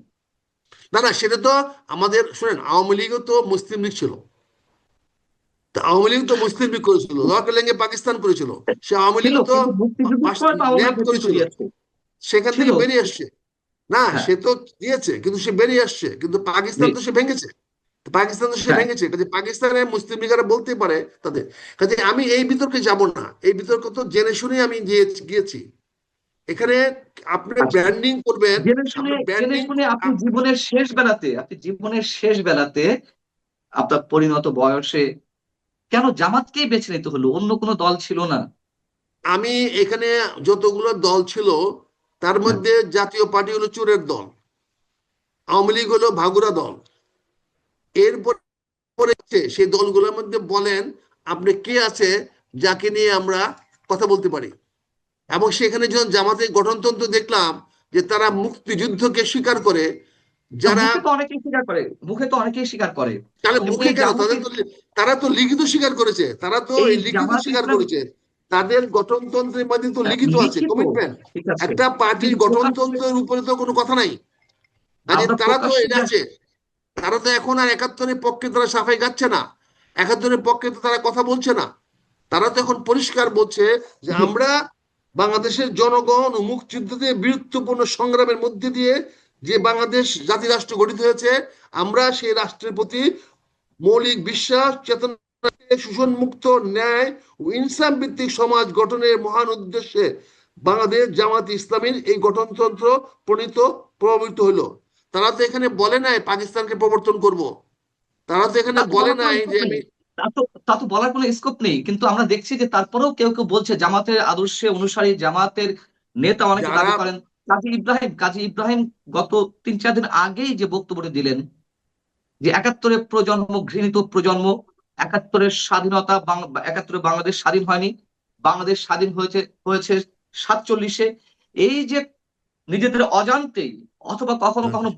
না না, সেটা তো আমাদের, শুনেন, আওয়ামী লীগও তো মুসলিম লীগ ছিল। তা আওয়ামী লীগ তো মুসলিম লীগ করেছিল, দরকার লেগে পাকিস্তান করেছিল। সে আওয়ামী ছিল, লীগ তো কিন্তু মুক্তিযুদ্ধের সময় তো আওয়ামী ন্যাপ লীগ নেতৃত্ব করেছিল, দিয়েছে। সেখান ছিল, থেকে বেরিয়ে আসছে। না, হ্যাঁ, সে তো দিয়েছে কিন্তু সে বেরিয়ে আসছে, কিন্তু জি, পাকিস্তান তো সে ভেঙেছে। পাকিস্তান তো সে হ্যাঁ, ভেঙেছে, কাজে পাকিস্তানের মুসলিম লীগেরা বলতে পারে তাদের। কাজে আমি এই বিতর্কে যাব না, এই বিতর্ক তো জেনে শুনে আমি গিয়েছি। এখানে আপনি আচ্ছা, ব্র্যান্ডিং করবেন, আপনি জেনে ব্র্যান্ডিং। শুনে আপনি জীবনের শেষ বেলাতে আপনার পরিণত বয়সে কেন জামাতকেই বেছে নিতে হলো? অন্য কোনো দল ছিল না? আমি এখানে যতগুলো দল ছিল তার মধ্যে জাতীয় পার্টি হলো চোরের দল, আওয়ামী লীগ হলো ভাগুরা দল। এরপর সেই দলগুলোর মধ্যে বলেন আপনি কে আছে যাকে নিয়ে আমরা কথা বলতে পারি। এবং সেখানে যখন জামাতের গঠনতন্ত্র দেখলাম যে তারা মুক্তিযুদ্ধকে স্বীকার করে, যারা মুখে তো অনেকেই স্বীকার করে, মুখে তো অনেকেই স্বীকার করে। তাহলে এবং মুখে এই কেন, জামাতে তারা তো লিখিত স্বীকার করেছে, তারা তো এই এই লিখিত জামাত স্বীকার ইসলাম করেছে, তাদের গঠনতন্ত্রের মধ্যে তো লিখিত আছে, লিখিত, কমিটমেন্ট। ঠিক আছে, একটা পার্টির কিন্তু প্রকাশ্যে গঠনতন্ত্রের উপরে তো কোনো কথা নাই। কাজে আমরা তারা তো প্রকাশ্যে এটা আছে, তারা তো এখন আর ৭১-এর পক্ষে তারা সাফাই গাচ্ছে না, ৭১-এর পক্ষে তো তারা কথা বলছে না। তারা তো এখন পরিষ্কার বলছে যে আমরা বাংলাদেশের জনগণ ও মুক্তিযুদ্ধে বীরত্বপূর্ণ সংগ্রামের মধ্যে দিয়ে যে বাংলাদেশ জাতি রাষ্ট্র গঠিত হয়েছে, আমরা সেই রাষ্ট্রের প্রতি মৌলিক বিশ্বাস, চেতনা, শোষণ মুক্ত, ন্যায় ও ইনসাফ ভিত্তিক সমাজ গঠনের মহান উদ্দেশ্যে বাংলাদেশ জামাত ইসলামীর এই গঠনতন্ত্র প্রণীত হলো। তারা তো এখানে বলে নাই পাকিস্তানকে প্রবর্তন করব, তারা তো এখানে বলে নাই যে আমি, তা তো বলার কোনো স্কোপ নেই। কিন্তু আমরা দেখছি যে তারপরেও কেউ কেউ বলছে, জামাতের আদর্শে অনুসারী জামাতের নেতা অনেকে যারা দাবি করেন। কাজী ইব্রাহিম গত ৩-৪ দিন আগেই যে বক্তব্যটি দিলেন যে ৭১-এর প্রজন্ম ঘৃণিত প্রজন্ম, ৭১-এর স্বাধীনতা, ৭১-এ বাংলাদেশ স্বাধীন হয়নি, বাংলাদেশ স্বাধীন হয়েছে ৪৭-এ। এই যে নিজেদের অজান্তেই অথবা কখনো কখনো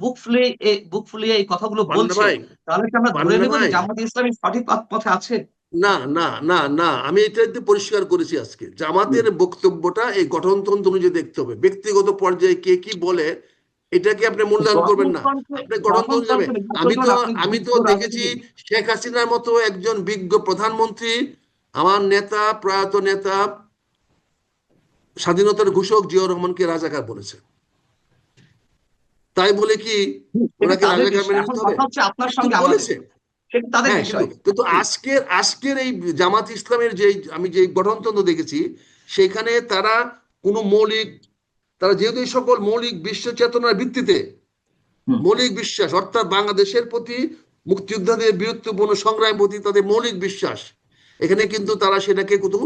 বুক ফুলিয়ে এই কথাগুলো পান্না বলছে, ভাই, তাহলে কি আমরা ধরে পান্না নেব যে ভাই, জামাত ইসলামী সঠিক পথে আছে? না না না না, আমি এটা পরিষ্কার করেছি আজকে, জামাতের বক্তব্যটা এই গঠনতন্ত্র অনুযায়ী দেখতে হবে। ব্যক্তিগত পর্যায়ে কে কি বলে এটাকে আপনি মূল্যায়ন করবেন না, আপনি গঠনতন্ত্র যাবে। আমি তো দেখেছি শেখ হাসিনার মতো একজন বিজ্ঞ প্রধানমন্ত্রী, আমার নেতা, প্রয়াত নেতা, স্বাধীনতার ঘোষক জিয়াউর রহমানকে রাজাকার বলেছে। তাই বলে কি ওনাকে রাজাকার মেনে নিতে হবে? আপনার কিন্তু সঙ্গে বলেছে, সেটা তাদের হ্যাঁ, বিষয়। কিন্তু আজকের এই জামাত ইসলামের যে আমি যে গঠনতন্ত্র দেখেছি, সেখানে তারা কোনো তারা যেহেতু এই সকল মৌলিক বিশ্ব চেতনার ভিত্তিতে মৌলিক বিশ্বাস, অর্থাৎ বাংলাদেশের প্রতি মুক্তিযোদ্ধাদের বীরত্বপূর্ণ সংগ্রামের প্রতি তাদের মৌলিক বিশ্বাস, এখানে কিন্তু তারা সেটাকে কোথাও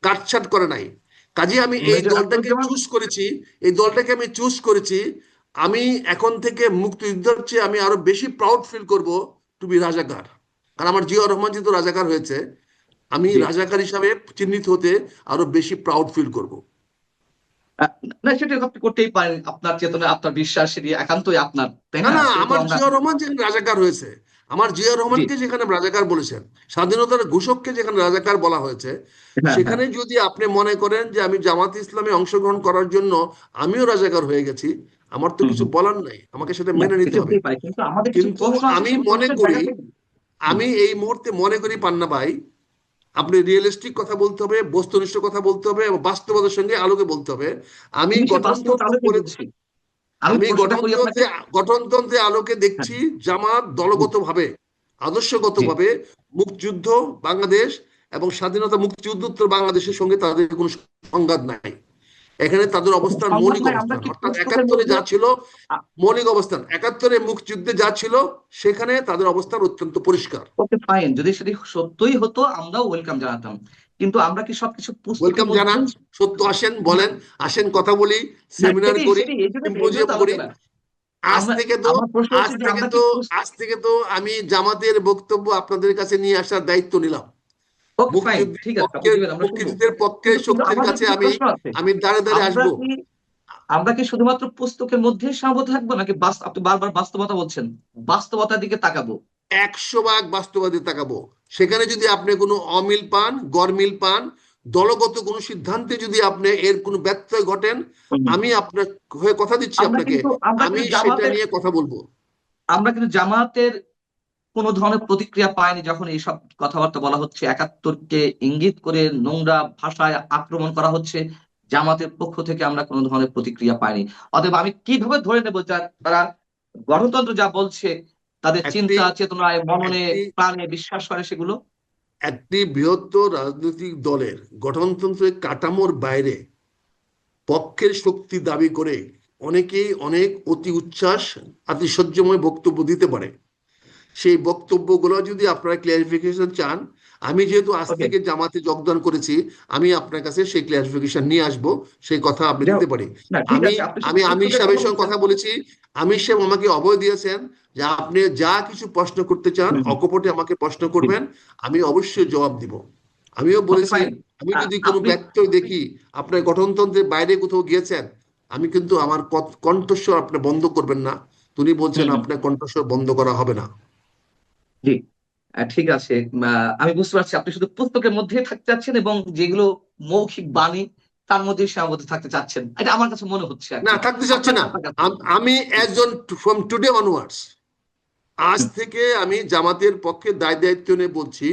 কাটছাট করে নাই। কাজে আমি এই দলটাকে চুজ করেছি। আমি এখন থেকে মুক্তিযুদ্ধের চেয়ে আমি আরো বেশি প্রাউড ফিল করব টু বি রাজাকার। কারণ আমার জিয়াউর রহমান যেহেতু রাজাকার হয়েছে, আমি রাজাকার হিসাবে চিহ্নিত হতে আরো বেশি প্রাউড ফিল করব। না, সেটা আপনি করতেই পারেন, আপনার চেতনা, আপনার বিশ্বাস, সেটি একান্তই আপনার, তাই না না? না, সেটা তো আমার আমরা জিয়াউর রহমান যেখানে রাজাকার হয়েছে, আমার জিয়াউর রহমানকে যেখানে রাজাকার বলেছেন, স্বাধীনতার ঘোষককে যেখানে রাজাকার বলা হয়েছে, সেখানে যদি আপনি মনে করেন যে আমি জামাত ইসলামে অংশগ্রহণ করার জন্য আমিও রাজাকার হয়ে গেছি, আমার তো কিছু বলার নাই, আমাকে সেটা মেনে নিতে হবে। কিন্তু আমাদের কিছু কিন্তু প্রশ্ন আছে, আমি সেই মনে প্রশ্নের করি, জায়গা থেকে। আমি এই মুহূর্তে মনে করি পান্না ভাই, আপনি রিয়েলিস্টিক কথা বলতে হবে, বস্তুনিষ্ঠ কথা বলতে হবে এবং বাস্তবতার সঙ্গে আলোকে বলতে হবে। আমি আমি সে বাস্তবতা গঠনতন্ত্র আলোকে করে বলছি। আমি আমি প্রশ্নটা করি আপনাকে। গঠনতন্ত্রে আলোকে দেখছি জামাত দলগতভাবে, আদর্শগতভাবে মুক্তিযুদ্ধ বাংলাদেশ এবং স্বাধীনতা মুক্তিযুদ্ধোত্তর বাংলাদেশের সঙ্গে তাদের কোনো সংঘাত নাই। এখানে তাদের অবস্থান মৌলিক অবস্থান, অর্থাৎ ৭১-এ যা ছিল মৌলিক অবস্থান, ৭১-এ মুক্তিযুদ্ধে যা ছিল সেখানে তাদের অবস্থান অত্যন্ত পরিষ্কার। ওকে, ফাইন, যদি সেটি সত্যই হতো আমরাও ওয়েলকাম জানাতাম। কিন্তু আমরা কি সবকিছু পুস্তকের ওয়েলকাম জানান, সত্য আসেন, বলেন, আসেন, কথা বলি, সেমিনার করি, সিম্পোজিয়াম করি। আজ থেকে তো আমি জামাতের বক্তব্য আপনাদের কাছে নিয়ে আসার দায়িত্ব নিলাম। মুক্তিযুদ্ধের পক্ষে শক্তির কাছে আমি দাঁড়ে দাঁড়িয়ে আসবো। আমরা কি শুধুমাত্র পুস্তকের মধ্যে সীমাবদ্ধ থাকবো, নাকি আপনি বারবার বাস্তবতা বলছেন, বাস্তবতার দিকে তাকাবো? ১০০ ভাগ বাস্তবতায় তাকাবো। সেখানে যদি আপনি কোনো অমিল পান, গরমিল পান, দলগত কোনো সিদ্ধান্তে যদি আপনি এর কোনো ব্যত্যয় ঘটেন, আমি আপনার হয়ে কথা দিচ্ছি আপনাকে, আমি সেটা নিয়ে কথা বলবো। আমরা কিন্তু জামাতের কোন ধরনের প্রতিক্রিয়া পায়নি যখন এইসব কথাবার্তা বলা হচ্ছে, ৭১-কে ইঙ্গিত করে নোংরা ভাষায় আক্রমণ করা হচ্ছে, জামাতের পক্ষ থেকে আমরা কোনো ধরনের প্রতিক্রিয়া পাইনি। অতএব আমি কিভাবে ধরে নেব তারা গণতন্ত্র যা বলছে, তাদের চিন্তা চেতনায়, মননে, প্রাণে বিশ্বাস করে সেগুলো? একটি বৃহত্তর রাজনৈতিক দলের গঠনতন্ত্রের কাঠামোর বাইরে পক্ষের শক্তি দাবি করে অনেকেই অনেক অতি উচ্ছ্বাস, আতিশয্যময় বক্তব্য দিতে পারে। সেই বক্তব্যগুলো যদি আপনারা ক্লিয়ারিফিকেশন চান, আমি যেহেতু আজ ওকে, থেকে জামাতে যোগদান করেছি, আমি আপনার কাছে সেই ক্লারিফিকেশন নিয়ে আসব, সেই কথা আপনি দিতে পারি। না ঠিক আমি আছে, আপনি শুধু আমি আমির প্রশ্নটা সাহেবের কথা সঙ্গে বলছেন। কথা বলেছি। আমির সাহেব আমাকে অভয় দিয়েছেন যে আপনি যা কিছু প্রশ্ন করতে চান হুম, হুম, অকপটে আমাকে প্রশ্ন জি, করবেন, আমি অবশ্যই জবাব দিব। আমিও ওকে বলেছি ফাইন। আমি যদি কোনো আপনি ব্যত্যয় দেখি আপনার গঠনতন্ত্রের বাইরে কোথাও গিয়েছেন, আমি কিন্তু আমার কণ্ঠস্বর আপনি বন্ধ করবেন না। তিনি বলছেন হুম, হুম, আপনার কণ্ঠস্বর বন্ধ করা হবে না। জি, ঠিক আছে। আমি বুঝতে পারছি আপনি শুধু পুস্তকের মধ্যে থাকতে চাচ্ছেন এবং যেগুলো মৌখিক বাণী তার মধ্যে সীমাবদ্ধ থাকতে চাচ্ছেন, এটা আমার কাছে মনে হচ্ছে আর না, কি। থাকতে চাচ্ছি আপনার না। আপনার কাছে। আমি একজন ফ্রম টুডে অনওয়ার্ডস, আজ হুম, থেকে আমি জামাতের পক্ষে দায় দায়িত্ব নিয়ে বলছি,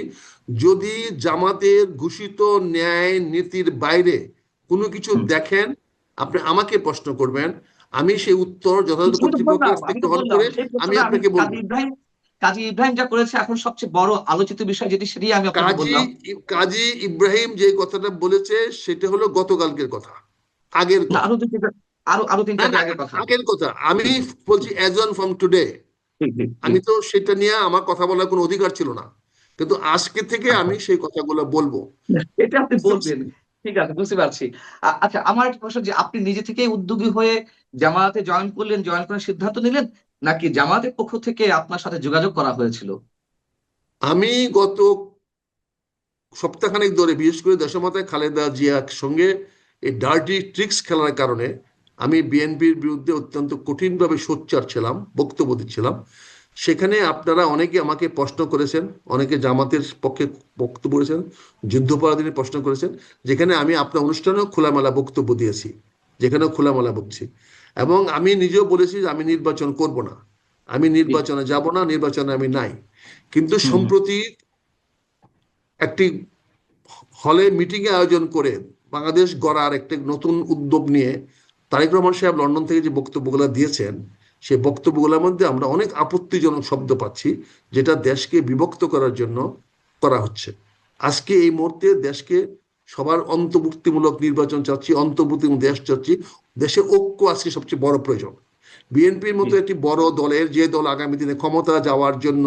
যদি জামাতের ঘোষিত ন্যায় নীতির বাইরে কোনো কিছু হুম। দেখেন, আপনি আমাকে প্রশ্ন করবেন, আমি সেই উত্তর যথাযথ আমি তো কর্তৃপক্ষের বললাম কাছ আমি থেকে তো গ্রহণ বললাম করে সেই আমি প্রশ্নটা আমি আপনাকে বলবো। কাজী ইব্রাহিম যা করেছে এখন সবচেয়ে বড় আলোচিত বিষয় যেটি, সেটাই আমি আপনাকে কাজী বললাম। কাজী ইব্রাহিম যে কথাটা বলেছে সেটা হলো গতকালকের কথা, আগের না, কথা। আরো দুই আরো তিন না চার না, দিন আগের কথা। আগের কথা আমি বলছি, অ্যাজ অন ফ্রম টুডে। জি, জি, জি। আমি তো সেটা নিয়ে আমার কথা বলার কোনো অধিকার ছিল না, কিন্তু আজকে থেকে আচ্ছা, আমি সেই কথাগুলো বলবো। এটা আপনি বুঝতে বলবেন। পারছেন? ঠিক আছে, বুঝতে পারছি। আচ্ছা, আমার একটা প্রশ্ন, যে আপনি নিজে থেকেই উদ্যোগী হয়ে জামায়াতে জয়েন করলেন, জয়েন করার সিদ্ধান্ত নিলেন, নাকি জামায়াতের পক্ষ থেকে আপনার সাথে যোগাযোগ করা হয়েছিল? আমি গত সপ্তাহখানেক ধরে, বিশেষ করে দেশমাতায় খালেদা জিয়ার সঙ্গে এই ডার্টি ট্রিক্স খেলার কারণে আমি বিএনপির বিরুদ্ধে অত্যন্ত কঠিনভাবে সোচ্চার ছিলাম, বক্তব্য দিচ্ছিলাম। সেখানে আপনারা অনেকে আমাকে প্রশ্ন করেছেন, অনেকে জামাতের পক্ষে বক্তব্য করেছেন, যুদ্ধাপরাধীদের প্রশ্ন করেছেন, যেখানে আমি আপনার অনুষ্ঠানেও খোলামেলা বক্তব্য দিয়েছি, যেখানেও খোলামেলা বলছি। এবং আমি নিজেও বলেছি যে আমি নির্বাচন করব না, আমি জি। নির্বাচনে যাব না, নির্বাচনে আমি নাই। কিন্তু হুম, হুম। সম্প্রতি একটি হলে মিটিং এ আয়োজন করে বাংলাদেশ গড়ার একটি নতুন উদ্যোগ নিয়ে তারেক রহমান সাহেব লন্ডন থেকে যে বক্তব্যগুলো দিয়েছেন, সেই বক্তব্যগুলোর মধ্যে আমরা অনেক আপত্তিজনক শব্দ পাচ্ছি, যেটা দেশকে বিভক্ত করার জন্য করা হচ্ছে। আজকে এই মুহূর্তে দেশকে সবার অন্তর্ভুক্তিমূলক নির্বাচন চাচ্ছি, অন্তর্ভুক্তিমূলক দেশ চাচ্ছি। দেশে ঐক্য আজকে সবচেয়ে বড় প্রয়োজন। বিএনপির জি। মতো একটি বড় দলের, যে দল আগামী দিনে ক্ষমতা যাওয়ার জন্য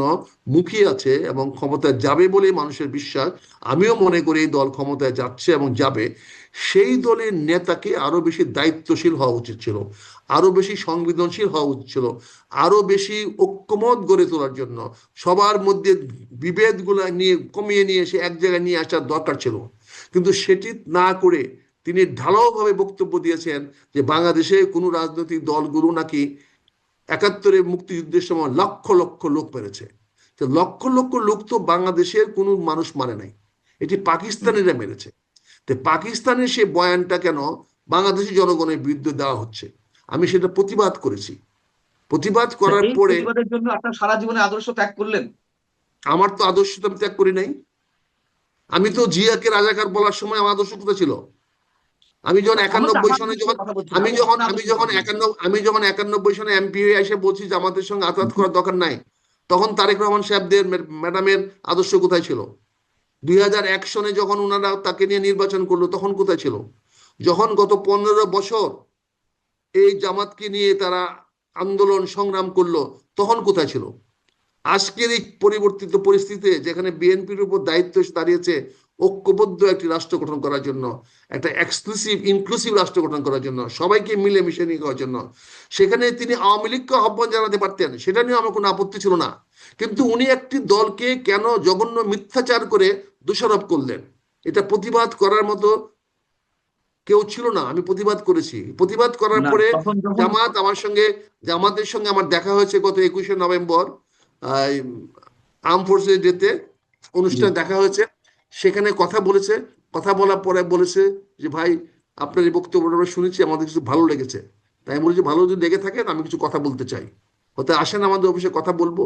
মুখিয়ে আছে এবং ক্ষমতা যাবে বলে মানুষের বিশ্বাস, আমিও মনে করি এই দল ক্ষমতায় যাচ্ছে এবং যাবে, সেই দলের নেতাকে আরো বেশি দায়িত্বশীল হওয়া উচিত ছিল, আরো বেশি সংবেদনশীল হওয়া উচিত ছিল, আরো বেশি ঐক্যমত গড়ে তোলার জন্য সবার মধ্যে বিভেদগুলো নিয়ে কমিয়ে নিয়ে এসে এক জায়গায় নিয়ে আসার দরকার ছিল। কিন্তু সেটি না করে তিনি ঢালাওভাবে বক্তব্য দিয়েছেন যে বাংলাদেশে কোনো রাজনৈতিক দলগুলো নাকি ৭১-এ মুক্তিযুদ্ধের সময় লক্ষ লক্ষ লোক মেরেছে। লক্ষ লক্ষ লোক তো বাংলাদেশের কোনো মানুষ মানে নাই, এটি পাকিস্তানিরা মেরেছে। তো পাকিস্তানের সে বয়ানটা কেন বাংলাদেশি জনগণের বিরুদ্ধে দেওয়া হচ্ছে? আমি সেটা প্রতিবাদ করেছি। প্রতিবাদ করার এই পরে প্রতিবাদের জন্য আপনার সারা জীবনে আদর্শ ত্যাগ করলেন? আমার তো আদর্শ তো আমি ত্যাগ করি নাই। আমি তো জিয়াকে রাজাকার বলার সময় আমার আদর্শ কোথায় ছিল? আমি যখন আমরা তো ৯১ আমার সনে আদর্শের যখন কথা বলছি না, আমি আমি যখন আপনার আমি আদর্শের যখন কথা বলছি। ৯১ সনে এমপি হয়ে এসে বলছি যে আমাদের সঙ্গে আতাত করার দরকার নাই, তখন তারেক রহমান সাহেবদের ম্যাডামের আদর্শ কোথায় ছিল? ২০০১ সনে যখন ওনারা তাকে নিয়ে নির্বাচন করলো তখন কোথায় ছিল? যখন গত ১৫ বছর এই জামাতকে নিয়ে তারা আন্দোলন সংগ্রাম করলো তখন কোথায় ছিল? আজকের এই পরিবর্তিত পরিস্থিতিতে যেখানে বিএনপির উপর দায়িত্ব এসে দাঁড়িয়েছে ঐক্যবদ্ধ একটি রাষ্ট্র গঠন করার জন্য, একটা এক্সক্লুসিভ ইনক্লুসিভ রাষ্ট্র গঠন করার জন্য, সবাইকে মিলেমিশে নিয়ে যাওয়ার জন্য, সেখানে তিনি আওয়ামী লীগকে আহ্বান জানাতে পারতেন, সেটা নিয়ে আমার কোনো আপত্তি ছিল না। কিন্তু উনি একটি দলকে কেন জঘন্য মিথ্যাচার করে দোষারোপ করলেন? এটা প্রতিবাদ করার মতো কেউ ছিল না। আমি প্রতিবাদ করেছি। প্রতিবাদ করার না, পরে তখন যখন জামাতের সঙ্গে আমার দেখা হয়েছে গত ২১শে নভেম্বর আর্ম ফোর্সেস ডেতে, জি, অনুষ্ঠানে দেখা হয়েছে। সেখানে কথা বলেছে, কথা বলার পরে বলেছে যে ভাই আপনার এই বক্তব্যটা আমরা শুনেছি, আমাদের কিছু ভালো লেগেছে। তাই আমি বলেছি ভালো যদি লেগে থাকে আমি কিছু কথা বলতে চাই, হতে আসেন আমাদের অফিসে কথা বলবো।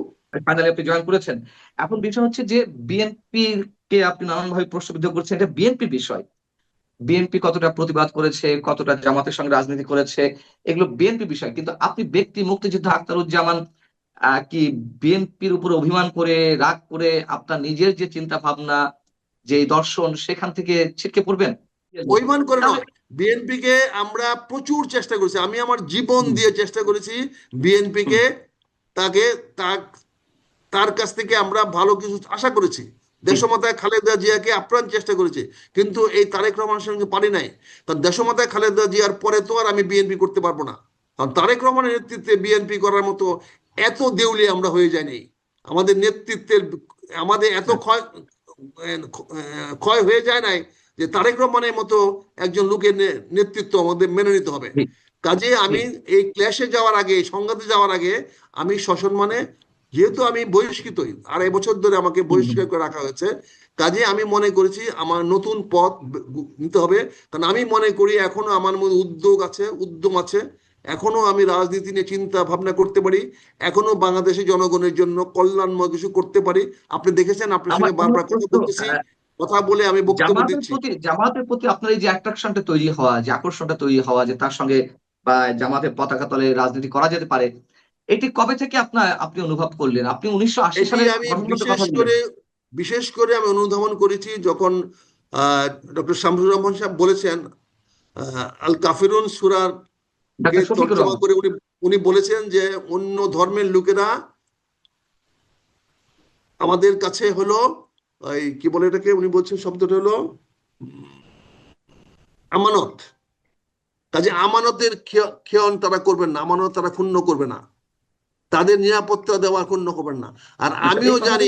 ফাইনালি আপনি জয়েন করেছেন। এখন বিষয় হচ্ছে যে বিএনপি কে আপনি নানানভাবে প্রশ্নবিদ্ধ করছেন, এটা বিএনপির বিষয়। বিএনপি কতটা প্রতিবাদ করেছে, কতটা জামাতের সঙ্গে রাজনীতি করেছে, এগুলো বিএনপি বিষয়। কিন্তু আপনি ব্যক্তি মুক্তিযোদ্ধা আখতারুজ্জামান কি বিএনপির উপর অভিমান করে, রাগ করে আপনার নিজের যে চিন্তা ভাবনা, যে দর্শন, সেখান থেকে ছিটকে পড়বেন? অভিমান করে তাহলে নয়, বিএনপিকে আমরা প্রচুর চেষ্টা করেছি, আমি আমার জীবন দিয়ে চেষ্টা করেছি বিএনপিকে, তাকে তার কাছ থেকে আমরা ভালো কিছু আশা করেছি, দেশমাতায় খালেদা জিয়াকে আপ্রাণ চেষ্টা করেছে, কিন্তু এই তারেক রহমানের সঙ্গে পারি নাই। কারণ দেশমাতায় খালেদা জিয়ার পরে তো আর আমি বিএনপি করতে পারবো না, কারণ তারেক রহমানের নেতৃত্বে বিএনপি করার মতো এত দেউলিয়া আমরা হয়ে যায়নি। আমাদের নেতৃত্বের আমাদের এত ক্ষয় হয়ে যায় নাই যে তারেক রহমানের মতো একজন লোকের নেতৃত্ব আমাদের মেনে নিতে হবে। কাজে আমি এই ক্ল্যাশে যাওয়ার আগে, সংঘাতে যাওয়ার আগে আমি সসম্মানে, যেহেতু আমি বহিষ্কৃতই, 2.5 বছর ধরে আমাকে বহিষ্কার করে রাখা হয়েছে, কাজে আমি মনে করেছি আমার নতুন পথ নিতে হবে। কারণ আমি মনে করি এখনো আমার মধ্যে উদ্যোগ আছে, উদ্যম আছে, এখনো আমি রাজনীতি নিয়ে চিন্তা ভাবনা করতে পারি, এখনো বাংলাদেশের জনগণের জন্য কল্যাণময় কিছু করতে পারি। আপনি দেখেছেন, আপনার সঙ্গে বারবার কথা বলতেছি, কথা বলে আমি বক্তব্য দিচ্ছি। জামাতের প্রতি আপনার এই যে অ্যাট্রাকশনটা তৈরি হওয়া, যে আকর্ষণটা তৈরি হওয়া, যে তার সঙ্গে বা জামাতের পতাকা তলে রাজনীতি করা যেতে পারে, এটি কবে থেকে আপনি অনুভব করলেন? আপনি 1980 সালে আমি গঠনগত কথা বললেন। বিশেষ করে আমি অনুধাবন করেছি যখন ডক্টর শামসুর রহমান সাহেব বলেছেন আল কাফিরুন সূরার কে ডাক্তার শফিকুর তর্জমা রহমান। করে উনি বলেছেন যে অন্য ধর্মের লোকেরা আমাদের কাছে হলো এই কি বলে এটাকে, উনি বলছেন শব্দটা হলো আমানত। কাজে আমানতের ক্ষয়ন তারা করবেন না, আমানত তারা ক্ষুণ্ণ করবে না, তাদের নিরাপত্তা দেওয়া ক্ষুণ্ণ করবেন না। আর আমিও জানি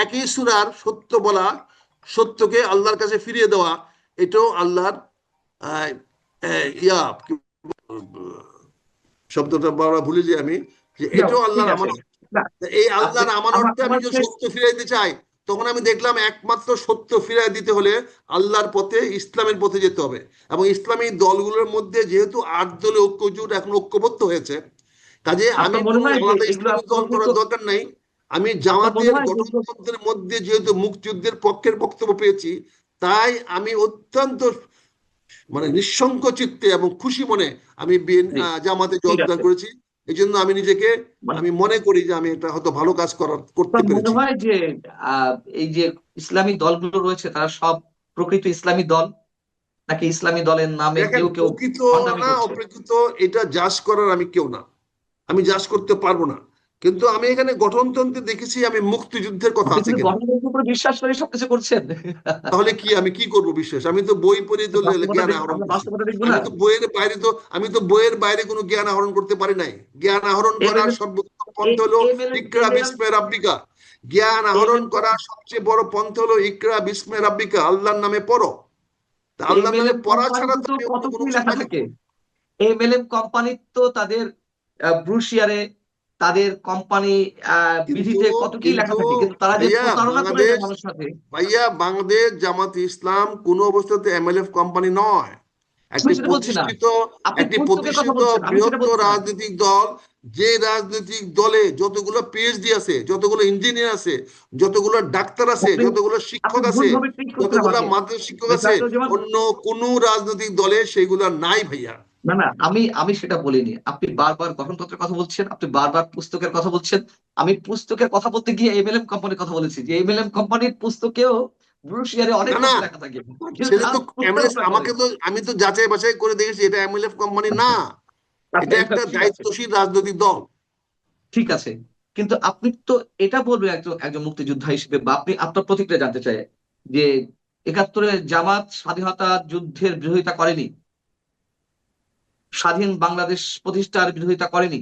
একই সূরার সত্য বলা, সত্যকে আল্লাহর কাছে ফিরিয়ে দেওয়া, এটাও আল্লাহর শব্দটা বারবার ভুলে যাই আমি, যে এটাও আল্লাহর আমানত। এই আল্লাহর আমানতটা আমি যদি সত্য ফিরাইতে চাই, তখন আমি দেখলাম একমাত্র সত্য ফিরাই দিতে হলে আল্লাহর পথে, ইসলামের পথে যেতে হবে। এবং ইসলামী দলগুলোর মধ্যে যেহেতু 8 দলে ঐক্যজোট এখন ঐক্যবদ্ধ হয়েছে, কাজে আমি কোনো আলাদা ইসলামী দল করার দরকার নাই। আমি জামাতের গঠনতন্ত্রের মধ্যে যেহেতু মুক্তিযুদ্ধের পক্ষের বক্তব্য পেয়েছি, তাই আমি অত্যন্ত নিঃসংক চিত্তে এবং খুশি মনে আমি জামাতে যোগদান করেছি। এই জন্য আমি নিজেকে, আমি মনে করি যে আমি এটা হয়তো ভালো কাজ করতে পেরেছি। মনে হয় যে এই যে ইসলামী দলগুলো রয়েছে তারা সব প্রকৃত ইসলামী দল, নাকি ইসলামী দলের নামে কেউ কেউ প্রকৃত না অপ্রকৃত এটা জাজ করার আমি কেউ না, আমি জাজ করতে পারবো না। কিন্তু আমি এখানে গঠনতন্ত্রে দেখেছি আমি মুক্তিযুদ্ধের কথা আছে কিনা। গঠনতন্ত্রের উপর বিশ্বাস করে সবকিছু করছেন, তাহলে কি আমি কি করব বিশ্বাস? আমি তো বই পড়ে তো জ্ঞান আহরণ করছি। আমি তো বইয়ের বাইরে কোনো জ্ঞান আহরণ করতে পারি নাই। জ্ঞান আহরণ করার সর্বোত্তম পন্থা হলো ইকরা বিস্মে রাব্বিকা। জ্ঞান আহরণ করার সবচেয়ে বড় পন্থা হলো ইকরা বিস্মে রাব্বিকা, আল্লাহর নামে পড়ো। আল্লাহর নামে পড়া ছাড়া তো কোনো লেখা থাকে। এমএলএম কোম্পানি তো তাদের ব্রুশিয়ারে, তাদের কোম্পানি বিধিতে কত কি লেখা থাকে, কিন্তু তারা যে প্রতারণা করে মানুষের সাথে। ভাইয়া, বাংলাদেশ জামাত ইসলাম কোন অবস্থাতে এমএলএফ কোম্পানি নয়, একটি প্রতিষ্ঠিত বৃহত্তর রাজনৈতিক দল। যে রাজনৈতিক দলে যতগুলো পিএইচডি আছে, যতগুলো ইঞ্জিনিয়ার আছে, যতগুলো ডাক্তার আছে, যতগুলো শিক্ষক আছে, যতগুলো মাদ্রাসা শিক্ষক আছে, অন্য কোন রাজনৈতিক দলে সেগুলো নাই ভাইয়া। না না, আমি সেটা বলিনি। আপনি বারবার গঠনতন্ত্রের কথা বলছেন, আপনি বারবার পুস্তকের কথা বলছেন। আমি পুস্তকের কথা বলতে গিয়ে এমএলএম কোম্পানির কথা বলেছি, যে এমএলএম কোম্পানির পুস্তকেও ব্রুশিয়ারে অনেক কিছু লেখা থাকে। আমি তো যাচাই বাছাই করে দেখেছি এটা এমএলএফ কোম্পানি না, এটা একটা দায়িত্বশীল রাজনৈতিক দল। ঠিক আছে, কিন্তু আপনি তো এটা বলবেন একজন মুক্তিযোদ্ধা হিসেবে, বা আপনি আপনার প্রতিক্রিয়া জানতে চাই যে 71-এ জামাত স্বাধীনতা যুদ্ধের বিরোধিতা করেনি, স্বাধীন বাংলাদেশ প্রতিষ্ঠার বিরোধিতা করেনি।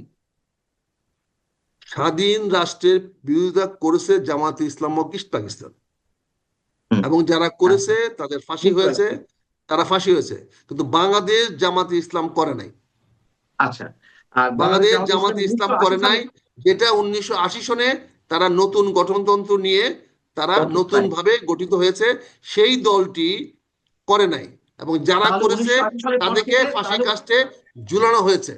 স্বাধীন রাষ্ট্রের বিরোধিতা করেছে জামাতে ইসলাম ও ইস্ট পাকিস্তান, এবং যারা করেছে তাদের ফাঁসি হয়েছে, তারা ফাঁসি হয়েছে। কিন্তু বাংলাদেশ জামাতে ইসলাম করে নাই। আচ্ছা, বাংলাদেশ জামাতে ইসলাম করে নাই, যেটা 1980 সনে তারা নতুন গঠনতন্ত্র নিয়ে তারা নতুন ভাবে গঠিত হয়েছে, সেই দলটি করে নাই। এবং যারা করেছে তাদেরকে ফাঁসি কাস্টে ঝুলানো হয়েছে।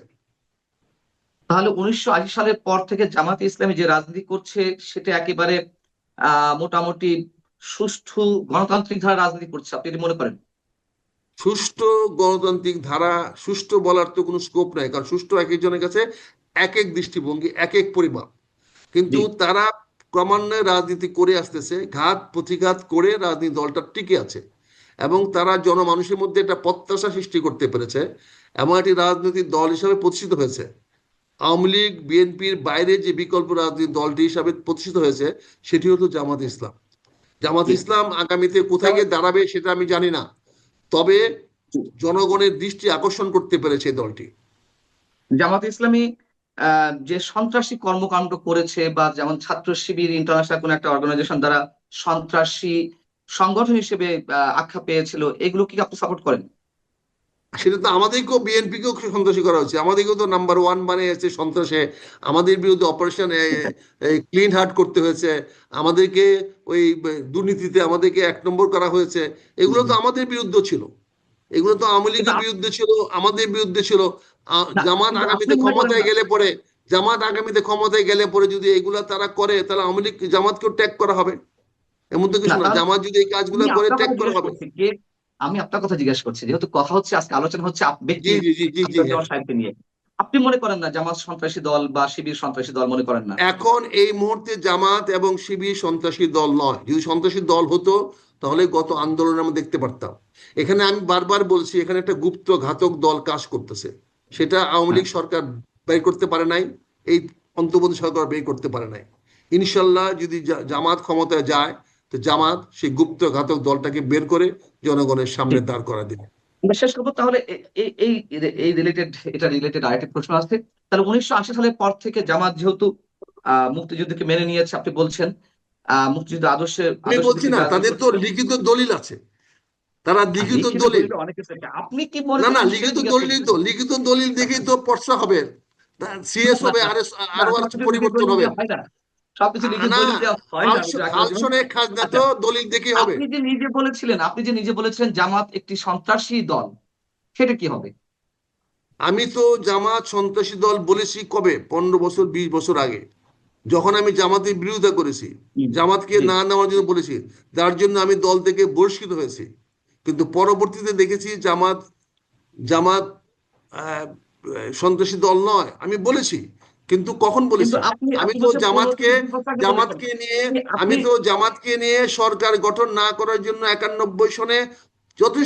তাহলে 1980 সালের পর থেকে জামাতে ইসলামী যে রাজনীতি করছে সেটা একেবারে মোটামুটি সুষ্ঠু গণতান্ত্রিক ধারা রাজনীতি করছে, আপনি এটি মনে করেন? সুষ্ঠু গণতান্ত্রিক ধারা, সুষ্ঠু বলার তো কোনো স্কোপ নাই, কারণ সুষ্ঠু এক একজনের কাছে এক এক দৃষ্টিভঙ্গি, এক এক পরিমাপ। কিন্তু তারা ক্রমান্বয়ে রাজনীতি করে আসতেছে, ঘাত প্রতিঘাত করে রাজনীতি দলটা টিকে আছে, এবং তারা জনমানুষের মধ্যে একটা প্রত্যাশা সৃষ্টি করতে পেরেছে, এমন একটি রাজনৈতিক দল হিসাবে প্রতিষ্ঠিত হয়েছে। আওয়ামী লীগ বিএনপির বাইরে যে বিকল্প রাজনৈতিক দলটি হিসাবে প্রতিষ্ঠিত হয়েছে সেটি হলো জামাত ইসলাম। জামাত জি। ইসলাম আগামীতে কোথায় গিয়ে দাঁড়াবে সেটা আমি জানি না, তবে জনগণের দৃষ্টি আকর্ষণ করতে পেরেছে এই দলটি। জামাত ইসলামী যে সন্ত্রাসী কর্মকাণ্ড করেছে, বা যেমন ছাত্র শিবির ইন্টারন্যাশনাল কোন একটা অর্গানাইজেশন দ্বারা সন্ত্রাসী সংগঠন হিসেবে আখ্যা পেয়েছিল, এগুলো কি আপনি সাপোর্ট করেন? সেটা তো আমাদেরকেও, বিএনপিকেও সন্ত্রাসী করা হচ্ছে, আমাদেরকেও তো নাম্বার 1 বানিয়েছে সন্ত্রাসে, আমাদের বিরুদ্ধে অপারেশন ক্লিন হার্ট করতে হয়েছে, আমাদেরকে ওই দুর্নীতিতে আমাদেরকে 1 নম্বর করা হয়েছে। এগুলো তো আমাদের বিরুদ্ধে ছিল, এগুলো তো আওয়ামী কিন্তু লীগের বিরুদ্ধে ছিল, আমাদের বিরুদ্ধে ছিল। না, জামাত কিন্তু আপনি আগামীতে মনে করেন ক্ষমতায় না? গেলে পরে, জামাত আগামীতে ক্ষমতায় গেলে পরে যদি এগুলা তারা করে, তাহলে আওয়ামী লীগ জামাতকেও ট্যাগ করা হবে, এমন তো কিছু না, না। তাহলে জামাত যদি এই কাজগুলো আমি করে আপনার ট্যাগ কথা করা জিজ্ঞেস হবে। করছি যে, আমি আপনার কথা জিজ্ঞেস করছি, যেহেতু কথা হচ্ছে আজকে, আলোচনা হচ্ছে ব্যক্তি জি জি জি জি জি, হ্যাঁ। আখতারুজ্জামান সাহেবকে নিয়ে, আপনি মনে করেন না জামাত সন্ত্রাসী দল বা শিবির সন্ত্রাসী দল, মনে করেন না? এখন এই মুহূর্তে জামাত এবং শিবির সন্ত্রাসী দল নয়। যদি সন্ত্রাসী দল হতো তাহলে গত আন্দোলনে আমরা দেখতে পারতাম। এখানে আমি বারবার বলছি, এখানে একটা গুপ্ত ঘাতক দল কাজ করতেছে, সেটা আওয়ামী লীগ সরকার বের করতে পারে নাই, এই অন্তর্বর্তী সরকার বের করতে পারে নাই। ইনশাল্লাহ যদি জামাত ক্ষমতায় যায়, তো জামাত সেই গুপ্ত ঘাতক দলটাকে বের করে জনগণের সামনে দাঁড় করা দিবে। আমরা শেষ করবো তাহলে। এই এই এই রিলেটেড, এটা রিলেটেড আরেকটি প্রশ্ন আছে। তাহলে 1980 সালের পর থেকে জামাত যেহেতু মুক্তিযুদ্ধকে মেনে নিয়েছে, আপনি বলছেন মুক্তিযুদ্ধ আদর্শের আমি আদর্শ বলছি ভিত্তিক না, রাজনীতি তাদের তো করছে। লিখিত দলিল আছে, তারা লিখিত লিখিত দলিল, দলিল অনেক কিছু আছে। আপনি কি মনে না না করছেন সেটা লিখিত জিজ্ঞেস দলিল, করছেন? তো লিখিত দলিল দেখেই তো পর্চা হবে, সিএস হবে, আর না, আরো সবকিছু লিখিত পরিবর্তন দলিল হবে দিয়ে হয় না, সবকিছু লিখিত না। দলিল দেওয়া হয় না। হাল শোনে খাজনা আচ্ছা, তো দলিল দেখেই হবে। আপনি যে নিজে বলেছিলেন জামাত একটি সন্ত্রাসী দল, সেটা কি হবে? আমি তো জামাত সন্ত্রাসী দল বলেছি কবে, 15 বছর 20 বছর আগে, যখন আমি জামাতের বিরোধিতা করেছি, জামাতকে জি। না নেওয়ার জন্য বলেছি, যার জন্য আমি দল থেকে বহিষ্কৃত হয়েছি। কিন্তু পরবর্তীতে দেখেছি জামাত জামাত আহ, সন্ত্রাসী দল নয়, আমি বলেছি। কিন্তু কখন কিন্তু বলেছি? আপনি আমি আপনি তো বলছেন 15 জামাতকে থেকে 20 বছর আগে বলেছেন। জামাতকে নিয়ে আপনি আমি তো জামাতকে নিয়ে সরকার গঠন না করার জন্য 91 সনে যথেষ্ট